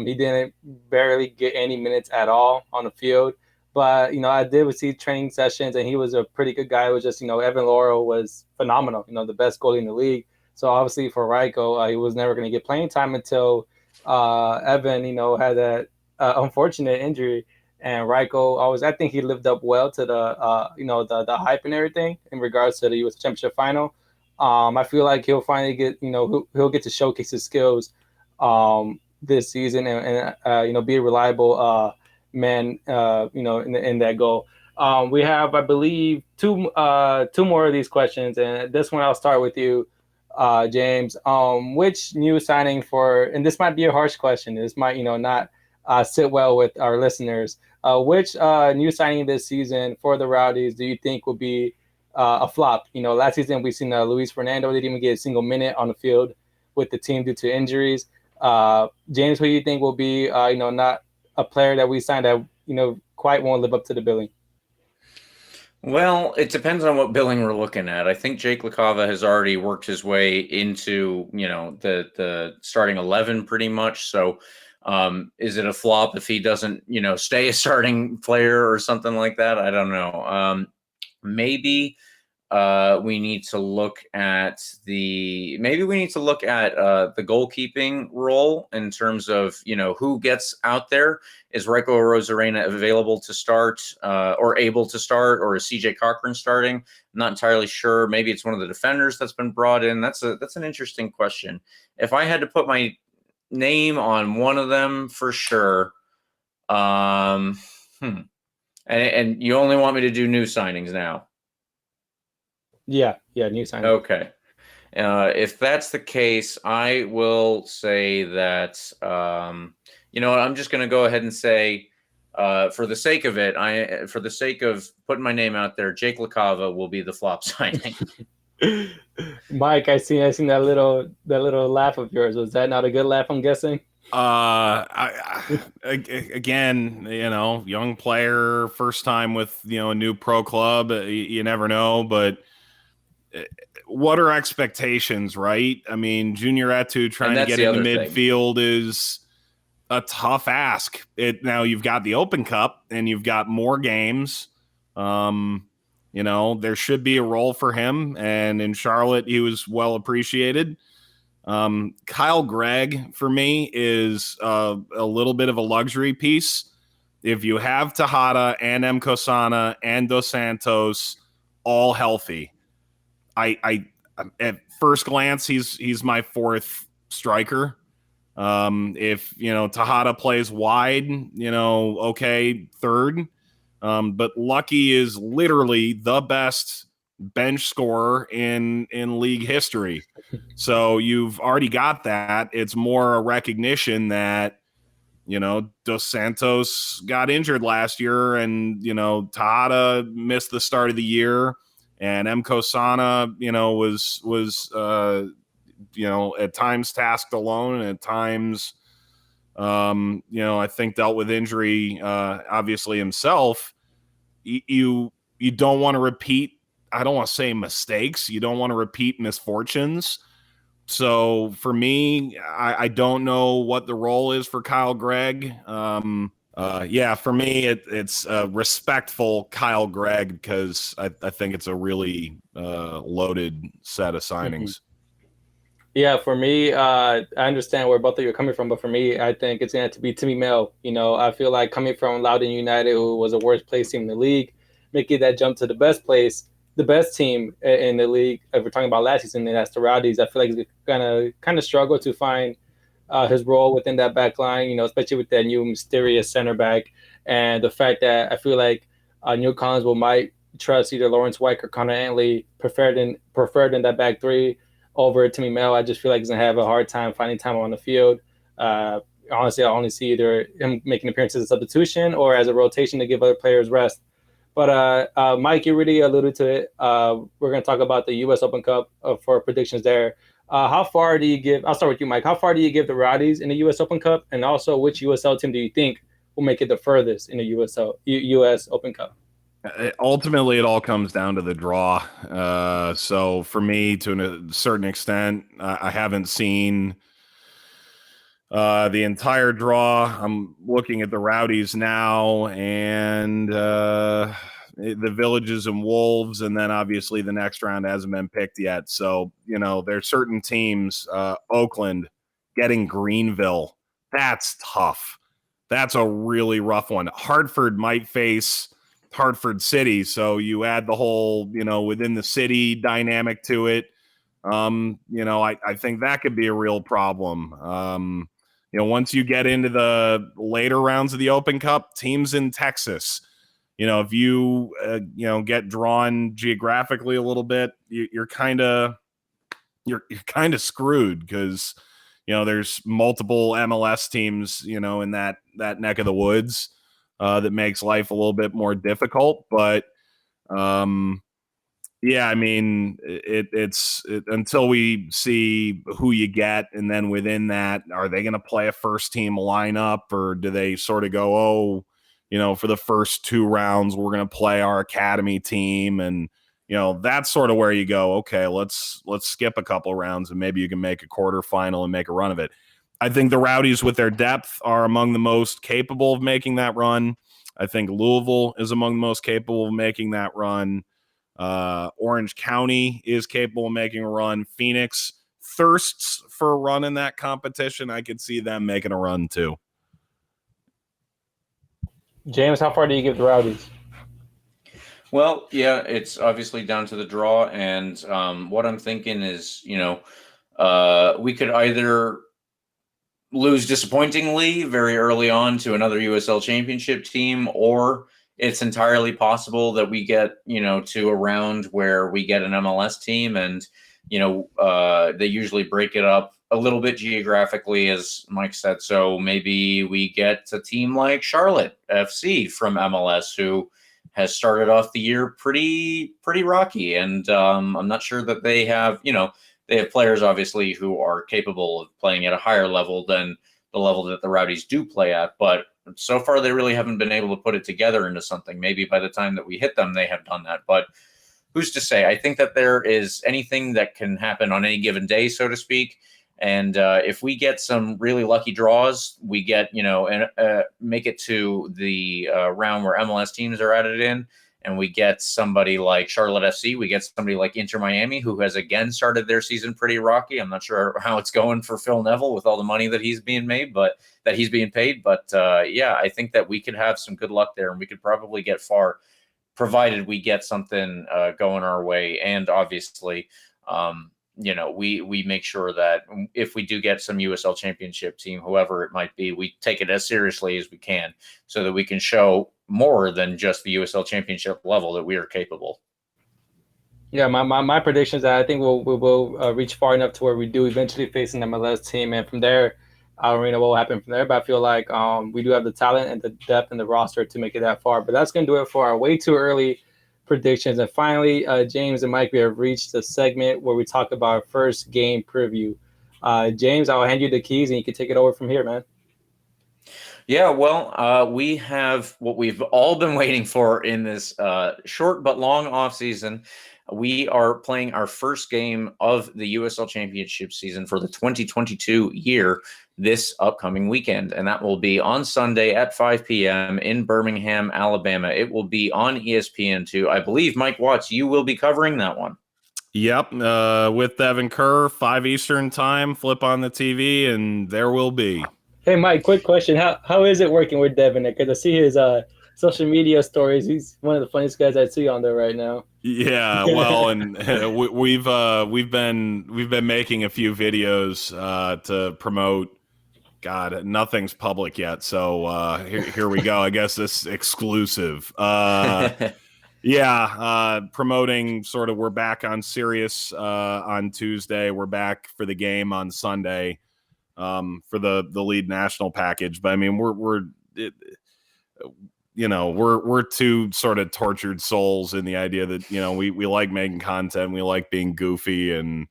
B: he didn't barely get any minutes at all on the field. But, I did receive training sessions, and he was a pretty good guy. It was just, Evan Loro was phenomenal, the best goalie in the league. So, obviously, for Raiko, he was never going to get playing time until Evan, had that unfortunate injury. And Raiko, I think he lived up well to the hype and everything in regards to the U.S. Championship final. I feel like he'll finally get, he'll get to showcase his skills this season and be a reliable man, in that goal. We have, I believe, two more of these questions, and this one I'll start with you, James. Which new signing and this might be a harsh question. This might, not sit well with our listeners. Which new signing this season for the Rowdies do you think will be a flop? Last season we've seen Luis Fernando didn't even get a single minute on the field with the team due to injuries. James, who do you think will be, not a player that we signed that, quite won't live up to the billing?
C: Well, it depends on what billing we're looking at. I think Jake LaCava has already worked his way into, the starting 11 pretty much. So is it a flop if he doesn't, stay a starting player or something like that? I don't know. Maybe we need to look at the goalkeeping role in terms of, who gets out there. Is Rico Rosarena available to start or able to start, or is CJ Cochran starting? I'm not entirely sure. Maybe it's one of the defenders that's been brought in. That's an interesting question. If I had to put my name on one of them for sure, and you only want me to do new signings now.
B: Yeah, new signing.
C: Okay. If that's the case, I will say that, you know what, I'm just going to go ahead and say, for the sake of it, for the sake of putting my name out there, Jake LaCava will be the flop signing.
B: Mike, I seen that little laugh of yours. Was that not a good laugh, I'm guessing?
D: Again, young player, first time with, a new pro club. You never know, but what are expectations, right? I mean, Junior Etu trying to get into midfield is a tough ask. Now you've got the Open Cup and you've got more games. There should be a role for him, and in Charlotte, he was well appreciated. Kyle Gregg, for me, is a little bit of a luxury piece. If you have Tejada and M. Kosana and Dos Santos all healthy, I at first glance, he's my fourth striker. If Tejada plays wide, okay, third. But Lucky is literally the best bench scorer in league history. So you've already got that. It's more a recognition that, Dos Santos got injured last year, and, Tejada missed the start of the year, and M. Kosana, was at times tasked alone, and at times, I think dealt with injury, obviously himself. You don't want to repeat, I don't want to say mistakes. You don't want to repeat misfortunes. So for me, I don't know what the role is for Kyle Gregg. For me, it's a respectful Kyle Gregg, because I think it's a really loaded set of signings.
B: Yeah, for me, I understand where both of you are coming from, but for me, I think it's going to have to be Timmy Mel. I feel like coming from Loudoun United, who was a worst place team in the league, making that jump to the best team in the league. If we're talking about last season, and that's the Rowdies, I feel like he's gonna kind of struggle to find his role within that back line, especially with that new mysterious center back, and the fact that I feel like Neil Collinsville might trust either Lawrence White or Connor Antley preferred in that back three over Timmy Mel. I just feel like he's gonna have a hard time finding time on the field. Honestly, I only see either him making appearances as a substitution or as a rotation to give other players rest. But Mike, you really alluded to it. We're going to talk about the U.S. Open Cup for predictions there. How far do you give? I'll start with you, Mike. How far do you give the Rowdies in the U.S. Open Cup, and also which USL team do you think will make it the furthest in the U.S. Open Cup?
D: Ultimately, it all comes down to the draw. So for me, to a certain extent, I haven't seen the entire draw. I'm looking at the Rowdies now, and the Villages and Wolves, and then obviously the next round hasn't been picked yet. So, there's certain teams, Oakland getting Greenville. That's tough. That's a really rough one. Hartford might face Hartford City. So you add the whole, within the city dynamic to it. I think that could be a real problem. Once you get into the later rounds of the Open Cup, teams in Texas, if you, get drawn geographically a little bit, you're kind of screwed, because, there's multiple MLS teams, in that neck of the woods, that makes life a little bit more difficult. But, it's until we see who you get, and then within that, are they going to play a first team lineup, or do they sort of go, for the first two rounds, we're going to play our academy team? And, that's sort of where you go, okay, let's skip a couple rounds, and maybe you can make a quarterfinal and make a run of it. I think the Rowdies, with their depth, are among the most capable of making that run. I think Louisville is among the most capable of making that run. Orange County is capable of making a run. Phoenix thirsts for a run in that competition. I could see them making a run too.
B: James, how far do you give the Rowdies?
C: Well, yeah, it's obviously down to the draw, and what I'm thinking is, we could either lose disappointingly very early on to another USL Championship team, or it's entirely possible that we get, to a round where we get an MLS team, and they usually break it up a little bit geographically, as Mike said. So maybe we get a team like Charlotte FC from MLS, who has started off the year pretty rocky, and I'm not sure that they have, they have players obviously who are capable of playing at a higher level than the level that the Rowdies do play at, but so far they really haven't been able to put it together into something. Maybe by the time that we hit them, they have done that, but who's to say? I think that there is anything that can happen on any given day, so to speak. And if we get some really lucky draws, we get, make it to the round where MLS teams are added in, and we get somebody like Charlotte FC, we get somebody like Inter Miami, who has again started their season pretty rocky. I'm not sure how it's going for Phil Neville with all the money that he's being paid, but yeah, I think that we could have some good luck there, and we could probably get far, provided we get something going our way. And obviously, we make sure that if we do get some USL Championship team, whoever it might be, we take it as seriously as we can, so that we can show more than just the USL Championship level that we are capable.
B: Yeah, my prediction is that I think we'll reach far enough to where we do eventually face an MLS team, and from there, I don't really know what will happen from there. But I feel like we do have the talent and the depth and the roster to make it that far. But that's gonna do it for our way too early predictions. And finally, James and Mike, we have reached the segment where we talk about our first game preview. James, I'll hand you the keys and you can take it over from here, man.
C: Yeah, well, we have what we've all been waiting for in this short but long offseason. We are playing our first game of the USL Championship season for the 2022 year this upcoming weekend, and that will be on Sunday at 5 p.m. in Birmingham, Alabama. It will be on ESPN2. I believe, Mike Watts, you will be covering that one.
D: Yep, with Devin Kerr, 5 Eastern time, flip on the TV, and there will be.
B: Hey, Mike, quick question. How is it working with Devin? Because I see his social media stories. He's one of the funniest guys I see on there right now.
D: Yeah, well, and we've been making a few videos to promote. God, nothing's public yet, so here we go. I guess this exclusive. Promoting sort of. We're back on Sirius on Tuesday. We're back for the game on Sunday for the lead national package. But I mean, we're two sort of tortured souls in the idea that we like making content, we like being goofy, and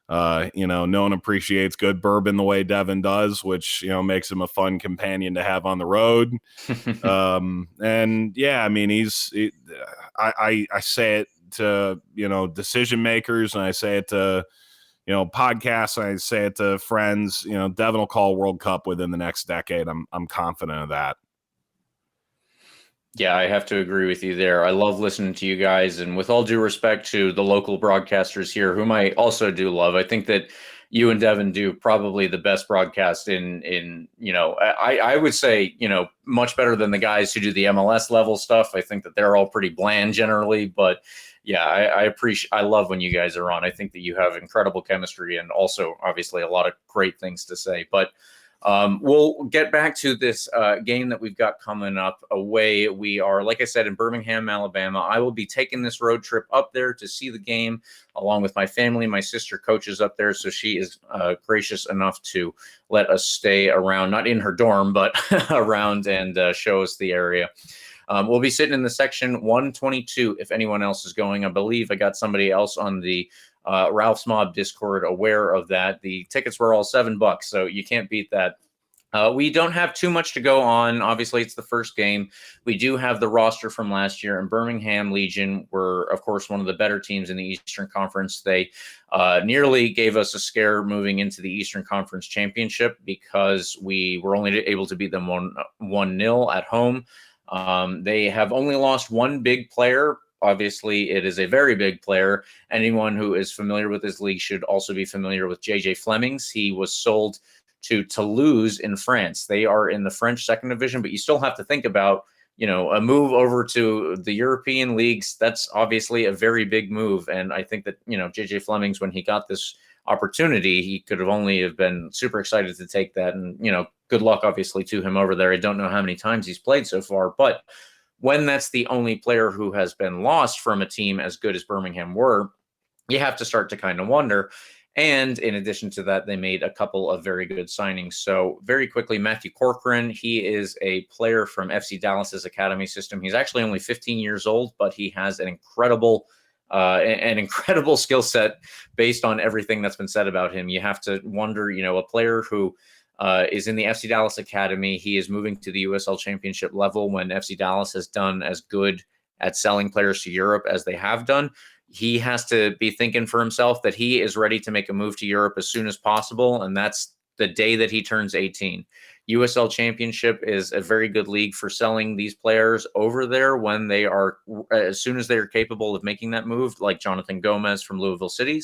D: no one appreciates good bourbon the way Devin does, which makes him a fun companion to have on the road. And yeah, I mean, I say it to decision makers, and I say it to podcasts, and I say it to friends. Devin will call World Cup within the next decade. I'm confident of that.
C: Yeah, I have to agree with you there. I love listening to you guys, and with all due respect to the local broadcasters here, whom I also do love, I think that you and Devin do probably the best broadcast in I would say, much better than the guys who do the MLS level stuff. I think that they're all pretty bland generally, but yeah, I love when you guys are on. I think that you have incredible chemistry and also obviously a lot of great things to say, but we'll get back to this game that we've got coming up. Away we are, like I said, in Birmingham, Alabama. I will be taking this road trip up there to see the game along with my family. My sister coaches up there, so she is gracious enough to let us stay around, not in her dorm, but around, and show us the area. We'll be sitting in the section 122 if anyone else is going. I believe I got somebody else on the Ralph's Mob Discord aware of that. The tickets were all $7, so you can't beat that. We don't have too much to go on. Obviously, it's the first game. We do have the roster from last year, and Birmingham Legion were, of course, one of the better teams in the Eastern Conference. They nearly gave us a scare moving into the Eastern Conference Championship because we were only able to beat them 1-0 at home. They have only lost one big player obviously it is a very big player. Anyone who is familiar with this league should also be familiar with JJ Flemings. He was sold to Toulouse in France. They are in the French second division, but you still have to think about, a move over to the European leagues. That's obviously a very big move. And I think that, JJ Flemings, when he got this opportunity, he could have been super excited to take that. And, good luck, obviously, to him over there. I don't know how many times he's played so far, but when that's the only player who has been lost from a team as good as Birmingham were, you have to start to kind of wonder. And in addition to that, they made a couple of very good signings. So very quickly, Matthew Corcoran, he is a player from FC Dallas's academy system. He's actually only 15 years old, but he has an incredible skill set based on everything that's been said about him. You have to wonder, a player who is in the FC Dallas academy. He is moving to the USL Championship level when FC Dallas has done as good at selling players to Europe as they have done. He has to be thinking for himself that he is ready to make a move to Europe as soon as possible, and that's the day that he turns 18. USL Championship is a very good league for selling these players over there when they are, as soon as they are capable of making that move, like Jonathan Gomez from Louisville City,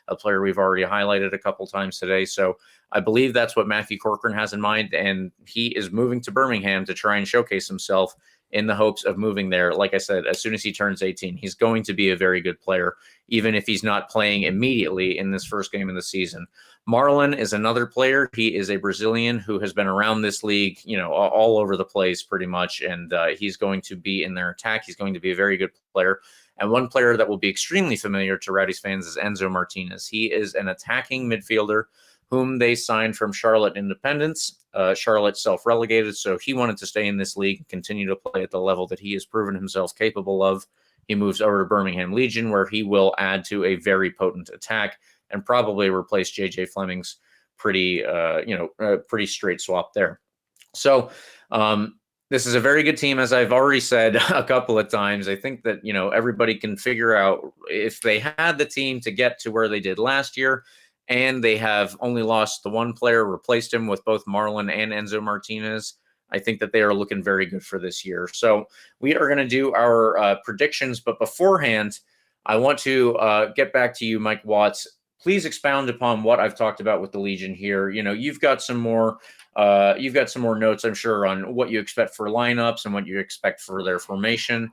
C: a player we've already highlighted a couple times today. So I believe that's what Matthew Corcoran has in mind, and he is moving to Birmingham to try and showcase himself in the hopes of moving there. Like I said, as soon as he turns 18, he's going to be a very good player, even if he's not playing immediately in this first game of the season. Marlon is another player. He is a Brazilian who has been around this league, all over the place pretty much, and he's going to be in their attack. He's going to be a very good player. And one player that will be extremely familiar to Rowdies fans is Enzo Martinez. He is an attacking midfielder whom they signed from Charlotte Independence. Charlotte self-relegated, so he wanted to stay in this league and continue to play at the level that he has proven himself capable of. He moves over to Birmingham Legion, where he will add to a very potent attack and probably replace JJ Fleming's pretty straight swap there. So this is a very good team, as I've already said a couple of times. I think that, everybody can figure out if they had the team to get to where they did last year, and they have only lost the one player, replaced him with both Marlon and Enzo Martinez, I think that they are looking very good for this year. So we are going to do our predictions, but beforehand, I want to get back to you, Mike Watts. Please expound upon what I've talked about with the Legion here. You've got some more notes, I'm sure, on what you expect for lineups and what you expect for their formation.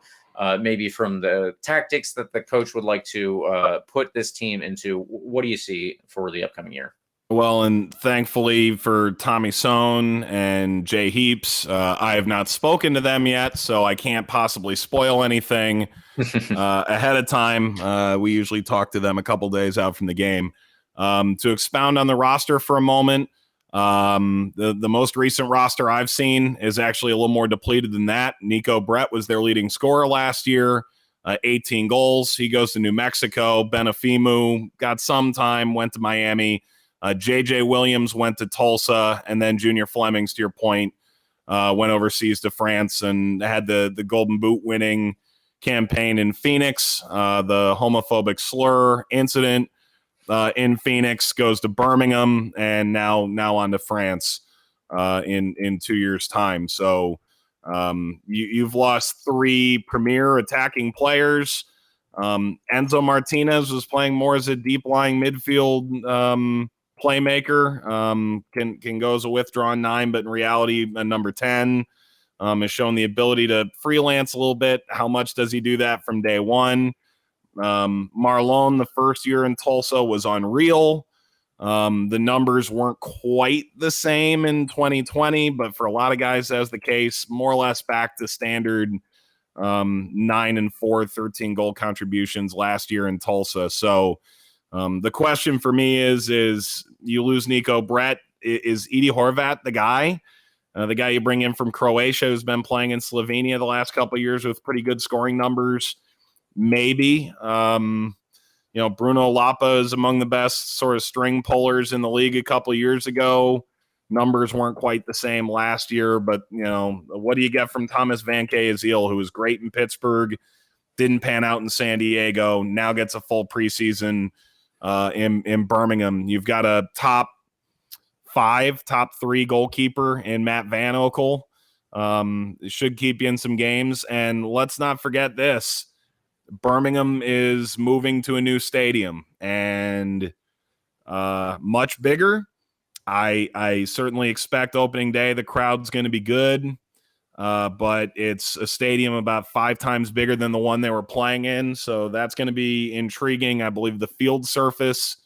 C: Maybe from the tactics that the coach would like to put this team into. What do you see for the upcoming year?
D: Well, and thankfully for Tommy Sohn and Jay Heaps, I have not spoken to them yet, so I can't possibly spoil anything ahead of time. We usually talk to them a couple days out from the game. To expound on the roster for a moment, the most recent roster I've seen is actually a little more depleted than that. Nico Brett was their leading scorer last year, 18 goals. He goes to New Mexico. Benafimu got some time, went to Miami. JJ Williams went to Tulsa, and then Junior Flemings, to your point, went overseas to France and had the Golden Boot winning campaign in Phoenix. The homophobic slur incident in Phoenix goes to Birmingham, and now on to France in 2 years' time. So you've lost three premier attacking players. Enzo Martinez was playing more as a deep-lying midfield playmaker, can go as a withdrawn 9, but in reality, a number 10. Has shown the ability to freelance a little bit. How much does he do that from day one? Marlon, the first year in Tulsa, was unreal. The numbers weren't quite the same in 2020, but for a lot of guys, that's the case. More or less back to standard 9 and 4, 13 goal contributions last year in Tulsa. So the question for me is you lose Nico Brett. Is Edie Horvat the guy you bring in from Croatia, who's been playing in Slovenia the last couple of years with pretty good scoring numbers? Maybe. Bruno Lapa is among the best sort of string pullers in the league a couple of years ago. Numbers weren't quite the same last year, but, what do you get from Thomas Van Azeel, who was great in Pittsburgh, didn't pan out in San Diego, now gets a full preseason in Birmingham. You've got a top 3 goalkeeper in Matt Van Oekel. Should keep you in some games. And let's not forget this. Birmingham is moving to a new stadium and much bigger. I certainly expect opening day the crowd's going to be good, but it's a stadium about 5 times bigger than the one they were playing in, so that's going to be intriguing. I believe the field surface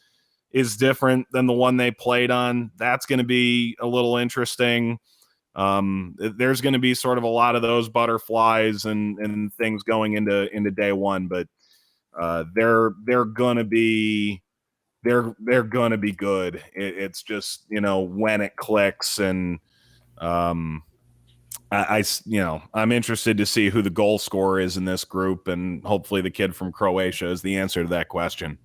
D: is different than the one they played on. That's going to be a little interesting. There's going to be sort of a lot of those butterflies and things going into day one, but they're going to be good. It's just, when it clicks, and I'm interested to see who the goal scorer is in this group, and hopefully the kid from Croatia is the answer to that question.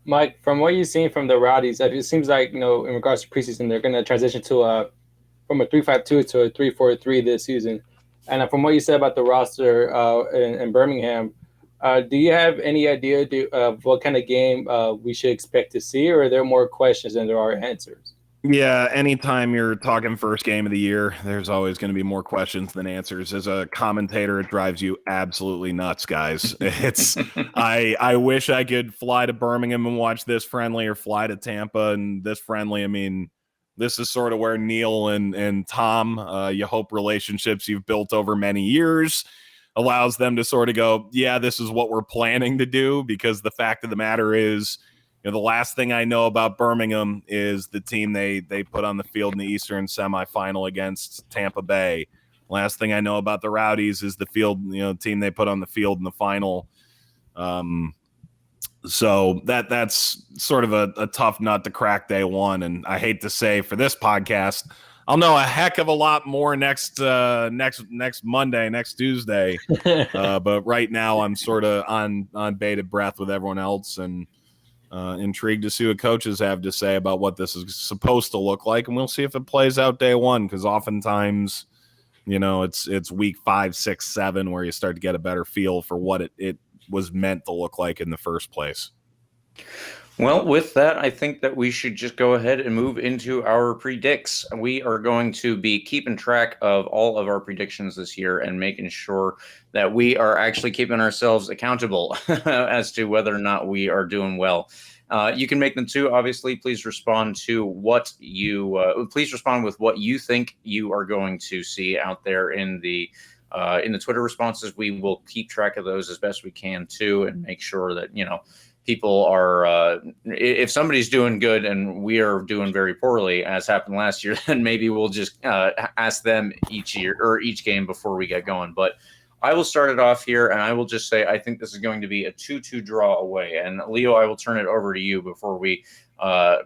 B: Mike, from what you've seen from the Rowdies, it seems like, in regards to preseason, they're going to transition from a 3-5-2 to a 3-4-3 this season. And from what you said about the roster in Birmingham, do you have any idea of what kind of game we should expect to see, or are there more questions than there are answers?
D: Yeah, anytime you're talking first game of the year, there's always going to be more questions than answers. As a commentator, it drives you absolutely nuts, guys. I wish I could fly to Birmingham and watch this friendly, or fly to Tampa and this friendly. I mean, this is sort of where Neil and Tom, you hope relationships you've built over many years allows them to sort of go, yeah, this is what we're planning to do, because the fact of the matter is, the last thing I know about Birmingham is the team they put on the field in the Eastern semifinal against Tampa Bay. Last thing I know about the Rowdies is the team they put on the field in the final. So that's sort of a tough nut to crack day one. And I hate to say for this podcast, I'll know a heck of a lot more next Monday, next Tuesday. But right now I'm sort of on bated breath with everyone else, and intrigued to see what coaches have to say about what this is supposed to look like. And we'll see if it plays out day one, because oftentimes, it's week 5, 6, 7 where you start to get a better feel for what it was meant to look like in the first place.
C: Well, with that, I think that we should just go ahead and move into our predicts. We are going to be keeping track of all of our predictions this year and making sure that we are actually keeping ourselves accountable as to whether or not we are doing well. You can make them too. Obviously, please respond to what please respond with what you think you are going to see out there in the Twitter responses. We will keep track of those as best we can too, and make sure that, people are, if somebody's doing good and we are doing very poorly, as happened last year, then maybe we'll just ask them each year or each game before we get going. But I will start it off here, and I will just say I think this is going to be a 2-2 draw away. And Leo, I will turn it over to you before we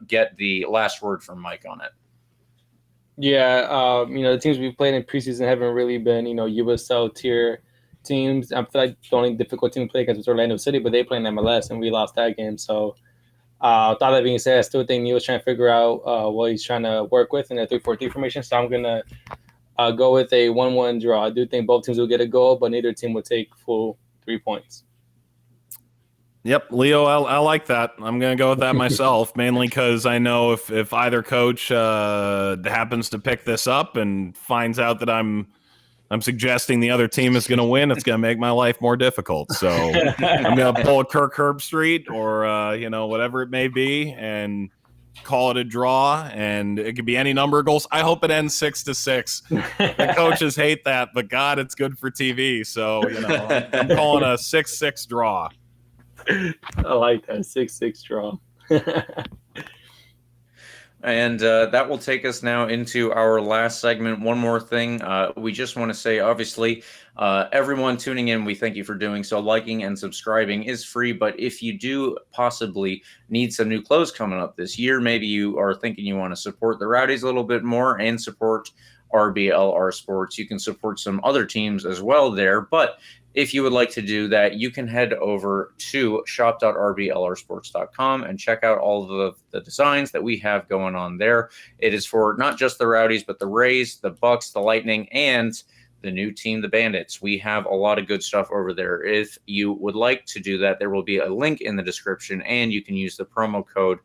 C: get the last word from Mike on it.
B: Yeah, the teams we've played in preseason haven't really been, USL tier teams. I feel like the only difficult team to play against was Orlando City, but they play in MLS and we lost that game. So, with all that being said, I still think Neil's trying to figure out what he's trying to work with in a 3-4-3 formation. So I'm gonna go with a 1-1 draw. I do think both teams will get a goal, but neither team will take full 3 points.
D: Yep, Leo, I like that. I'm going to go with that myself, mainly because I know if either coach happens to pick this up and finds out that I'm suggesting the other team is going to win, it's going to make my life more difficult. So I'm going to pull a Kirk Herbstreit or, whatever it may be, and call it a draw. And it could be any number of goals. I hope it ends 6-6. The coaches hate that, but God, it's good for TV. So, I'm calling a 6-6 draw.
B: I like that 6-6 draw.
C: And that will take us now into our last segment. One more thing. We just want to say, obviously, everyone tuning in, we thank you for doing so. Liking and subscribing is free, but if you do possibly need some new clothes coming up this year, maybe you are thinking you want to support the Rowdies a little bit more and support RBLR Sports, you can support some other teams as well there. But if you would like to do that, you can head over to shop.rblrsports.com and check out all of the designs that we have going on there. It is for not just the Rowdies, but the Rays, the Bucks, the Lightning, and the new team, the Bandits. We have a lot of good stuff over there. If you would like to do that, there will be a link in the description, and you can use the promo code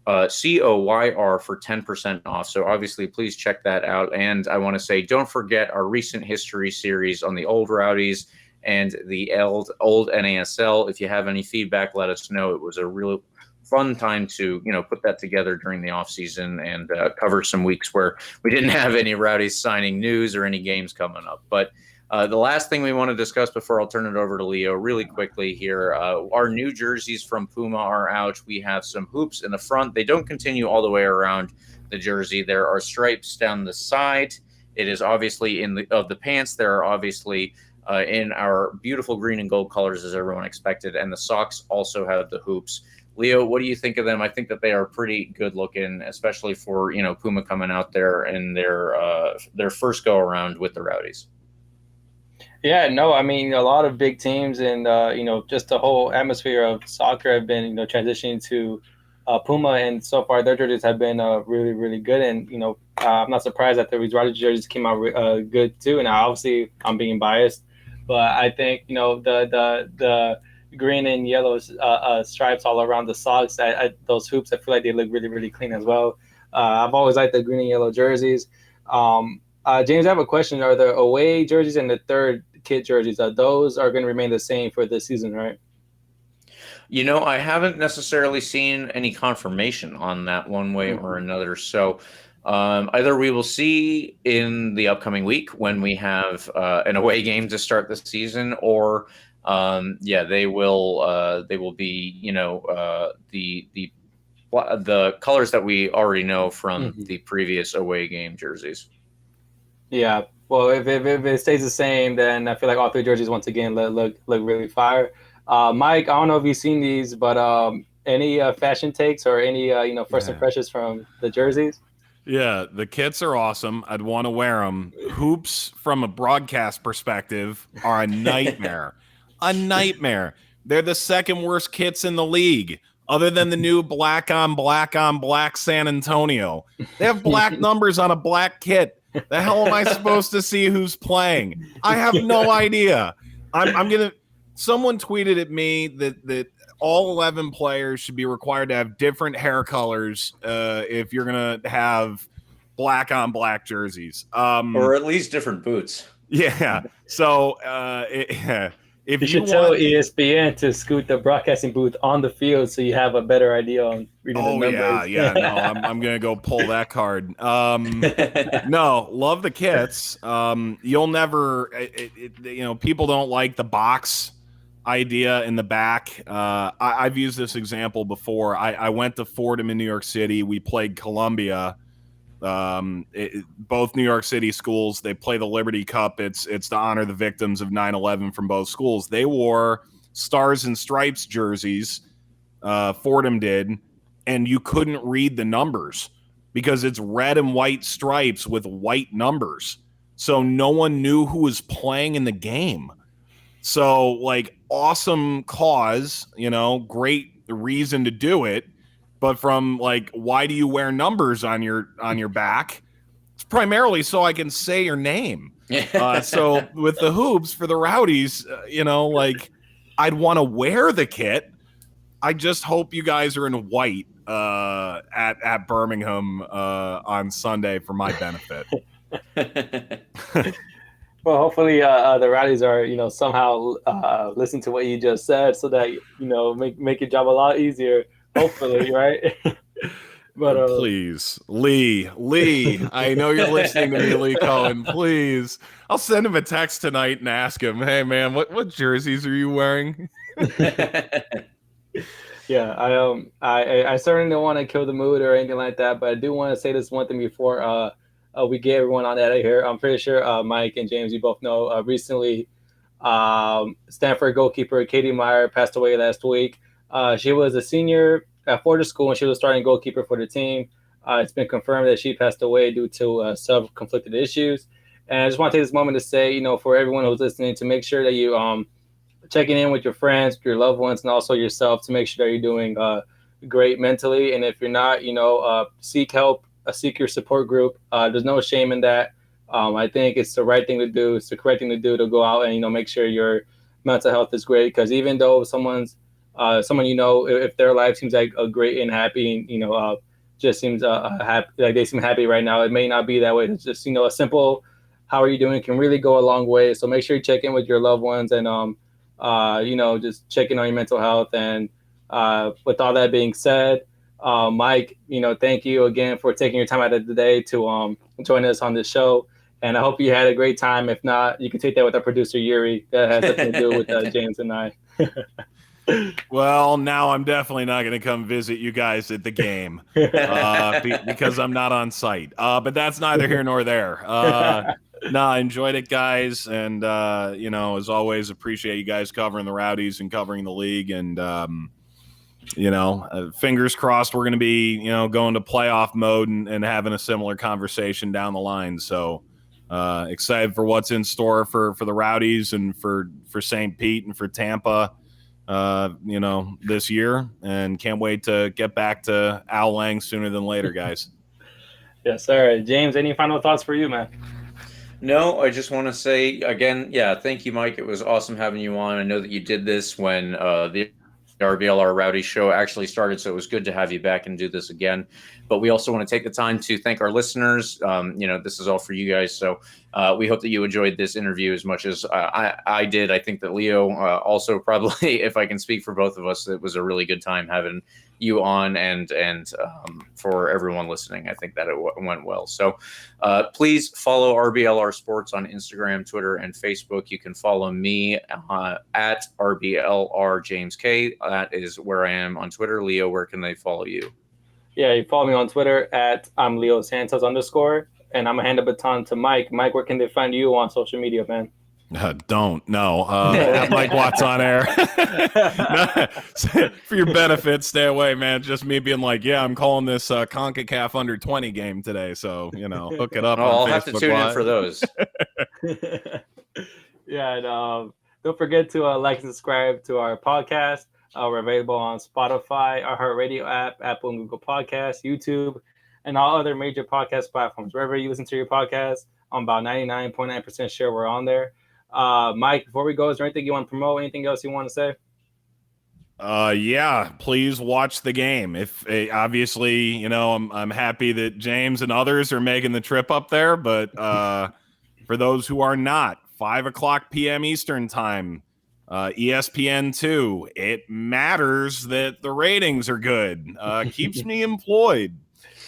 C: COYR for 10% off. So obviously, please check that out. And I want to say, don't forget our recent history series on the old Rowdies and the old NASL. If you have any feedback, let us know. It was a real fun time to put that together during the off season and cover some weeks where we didn't have any Rowdies signing news or any games coming up. But the last thing we want to discuss before I'll turn it over to Leo really quickly here, our new jerseys from Puma are out. We have some hoops in the front. They don't continue all the way around the jersey. There are stripes down the side. It is obviously of the pants. There are obviously in our beautiful green and gold colors as everyone expected. And the socks also have the hoops. Leo, what do you think of them? I think that they are pretty good looking, especially for, Puma coming out there and their first go around with the Rowdies.
B: Yeah, no, I mean, a lot of big teams and, just the whole atmosphere of soccer have been, transitioning to Puma. And so far, their jerseys have been really, really good. And, I'm not surprised that the Rowdies jerseys came out good, too. And obviously, I'm being biased. But I think, the green and yellow stripes all around the socks, those hoops, I feel like they look really, really clean as well. I've always liked the green and yellow jerseys. James, I have a question. Are the away jerseys and the third kit jerseys, those are going to remain the same for this season, right?
C: I haven't necessarily seen any confirmation on that one way or another. So either we will see in the upcoming week when we have an away game to start the season, or they will be, the colors that we already know from the previous away game jerseys.
B: Yeah, well, if it stays the same, then I feel like all three jerseys once again look really fire. Mike, I don't know if you've seen these, but any fashion takes or any first impressions from the jerseys?
D: Yeah, the kits are awesome. I'd want to wear them. Hoops, from a broadcast perspective, are a nightmare. A nightmare. They're the second worst kits in the league, other than the new black on black San Antonio. They have black numbers on a black kit. The hell am I supposed to see who's playing? I have no idea. Someone tweeted at me that all 11 players should be required to have different hair colors if you're going to have black on black jerseys.
C: Or at least different boots.
D: Yeah. So if
B: you should tell ESPN to scoot the broadcasting booth on the field so you have a better idea on reading the numbers.
D: Yeah. No, I'm going to go pull that card. No, love the kits. You'll never, people don't like the box idea in the back. I've used this example before. I went to Fordham in New York City. We played Columbia. Both New York City schools, they play the Liberty Cup. It's to honor the victims of 9/11 from both schools. They wore Stars and Stripes jerseys. Fordham did, and you couldn't read the numbers because it's red and white stripes with white numbers. So no one knew who was playing in the game. So, awesome cause, great reason to do it. But from why do you wear numbers on your back? It's primarily so I can say your name. So with the hoops for the Rowdies, I'd want to wear the kit. I just hope you guys are in white at Birmingham on Sunday for my benefit.
B: Well, hopefully the Rowdies are, somehow listen to what you just said so that, make your job a lot easier. Hopefully, right? But
D: please, Lee, I know you're listening to me, Lee Cohen. Please, I'll send him a text tonight and ask him, "Hey, man, what jerseys are you wearing?"
B: Yeah, I certainly don't want to kill the mood or anything like that, but I do want to say this one thing before we get everyone on out of here. I'm pretty sure Mike and James, you both know, recently Stanford goalkeeper Katie Meyer passed away last week. She was a senior at Fordham School, and she was starting goalkeeper for the team. It's been confirmed that she passed away due to self-conflicted issues. And I just want to take this moment to say, for everyone who's listening, to make sure that you checking in with your friends, your loved ones, and also yourself to make sure that you're doing great mentally. And if you're not, seek help, seek your support group. There's no shame in that. I think it's the right thing to do. It's the correct thing to do to go out and, make sure your mental health is great. Because even though someone if their life seems like a great and happy, just seems happy, like they seem happy right now, it may not be that way. It's just, a simple how are you doing can really go a long way. So make sure you check in with your loved ones and just check in on your mental health. And with all that being said, Mike, thank you again for taking your time out of the day to join us on this show. And I hope you had a great time. If not, you can take that with our producer, Yuri. That has nothing to do with James and I.
D: Well, now I'm definitely not going to come visit you guys at the game because I'm not on site. But that's neither here nor there. No, I enjoyed it, guys. And, as always, appreciate you guys covering the Rowdies and covering the league. And, fingers crossed we're going to be, going to playoff mode and having a similar conversation down the line. So excited for what's in store for the Rowdies and for St. Pete and for Tampa. This year, and can't wait to get back to Al Lang sooner than later, guys.
B: Yes, sir. James, any final thoughts for you, man?
C: No, I just want to say again, thank you, Mike. It was awesome having you on. I know that you did this when the RBLR Rowdy show actually started, so it was good to have you back and do this again. But we also want to take the time to thank our listeners. This is all for you guys, so we hope that you enjoyed this interview as much as I did. I think that Leo also probably, if I can speak for both of us, it was a really good time having you on, and for everyone listening, I think that it went well. So please follow RBLR Sports on Instagram, Twitter, and Facebook. You can follow me at RBLR James K. That is where I am on Twitter. Leo, where can they follow you?
B: Yeah, you follow me on Twitter at I'm Leo Santos _, and I'm gonna hand the baton to Mike. Mike, where can they find you on social media, man?
D: Don't. No. At Mike Watts on air. For your benefit, stay away, man. Just me being like, I'm calling this CONCACAF under 20 game today. So, hook it up.
C: I'll
D: on
C: have to
D: Facebook
C: tune
D: Live.
C: in for those.
B: Yeah, and don't forget to like and subscribe to our podcast. We're available on Spotify, our iHeartRadio app, Apple and Google Podcasts, YouTube, and all other major podcast platforms. Wherever you listen to your podcast, I'm about 99.9% sure we're on there. Mike, before we go, is there anything you want to promote? Anything else you want to say?
D: Please watch the game. If obviously, I'm happy that James and others are making the trip up there, but for those who are not, 5:00 p.m. Eastern time, ESPN 2. It matters that the ratings are good. Keeps me employed.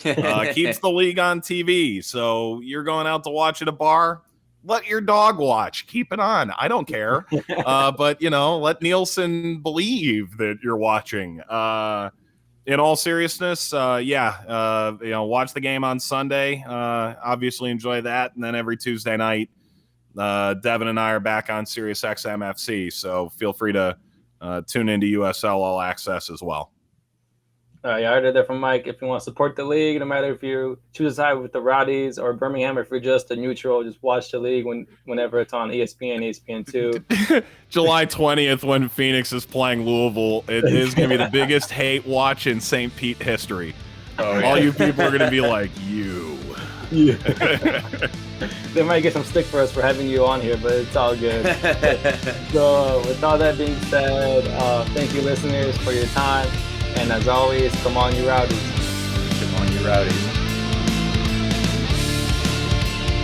D: Keeps the league on TV. So you're going out to watch at a bar, let your dog watch. Keep it on. I don't care. But, let Nielsen believe that you're watching. In all seriousness, watch the game on Sunday. Obviously enjoy that. And then every Tuesday night, Devin and I are back on Sirius XM FC. So feel free to tune into USL All Access as well.
B: I heard that from Mike. If you want to support the league, no matter if you choose to side with the Rowdies or Birmingham, if you're just a neutral, just watch the league whenever it's on ESPN, ESPN2.
D: July 20th when Phoenix is playing Louisville, it is going to be the biggest hate watch in St. Pete history. All you people are going to be like, you.
B: Yeah. They might get some stick for us for having you on here, but it's all good. So with all that being said, thank you listeners for your time. And as always, come on, you Rowdies.
C: Come on, you Rowdies.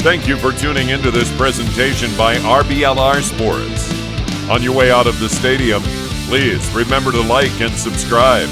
A: Thank you for tuning into this presentation by RBLR Sports. On your way out of the stadium, please remember to like and subscribe.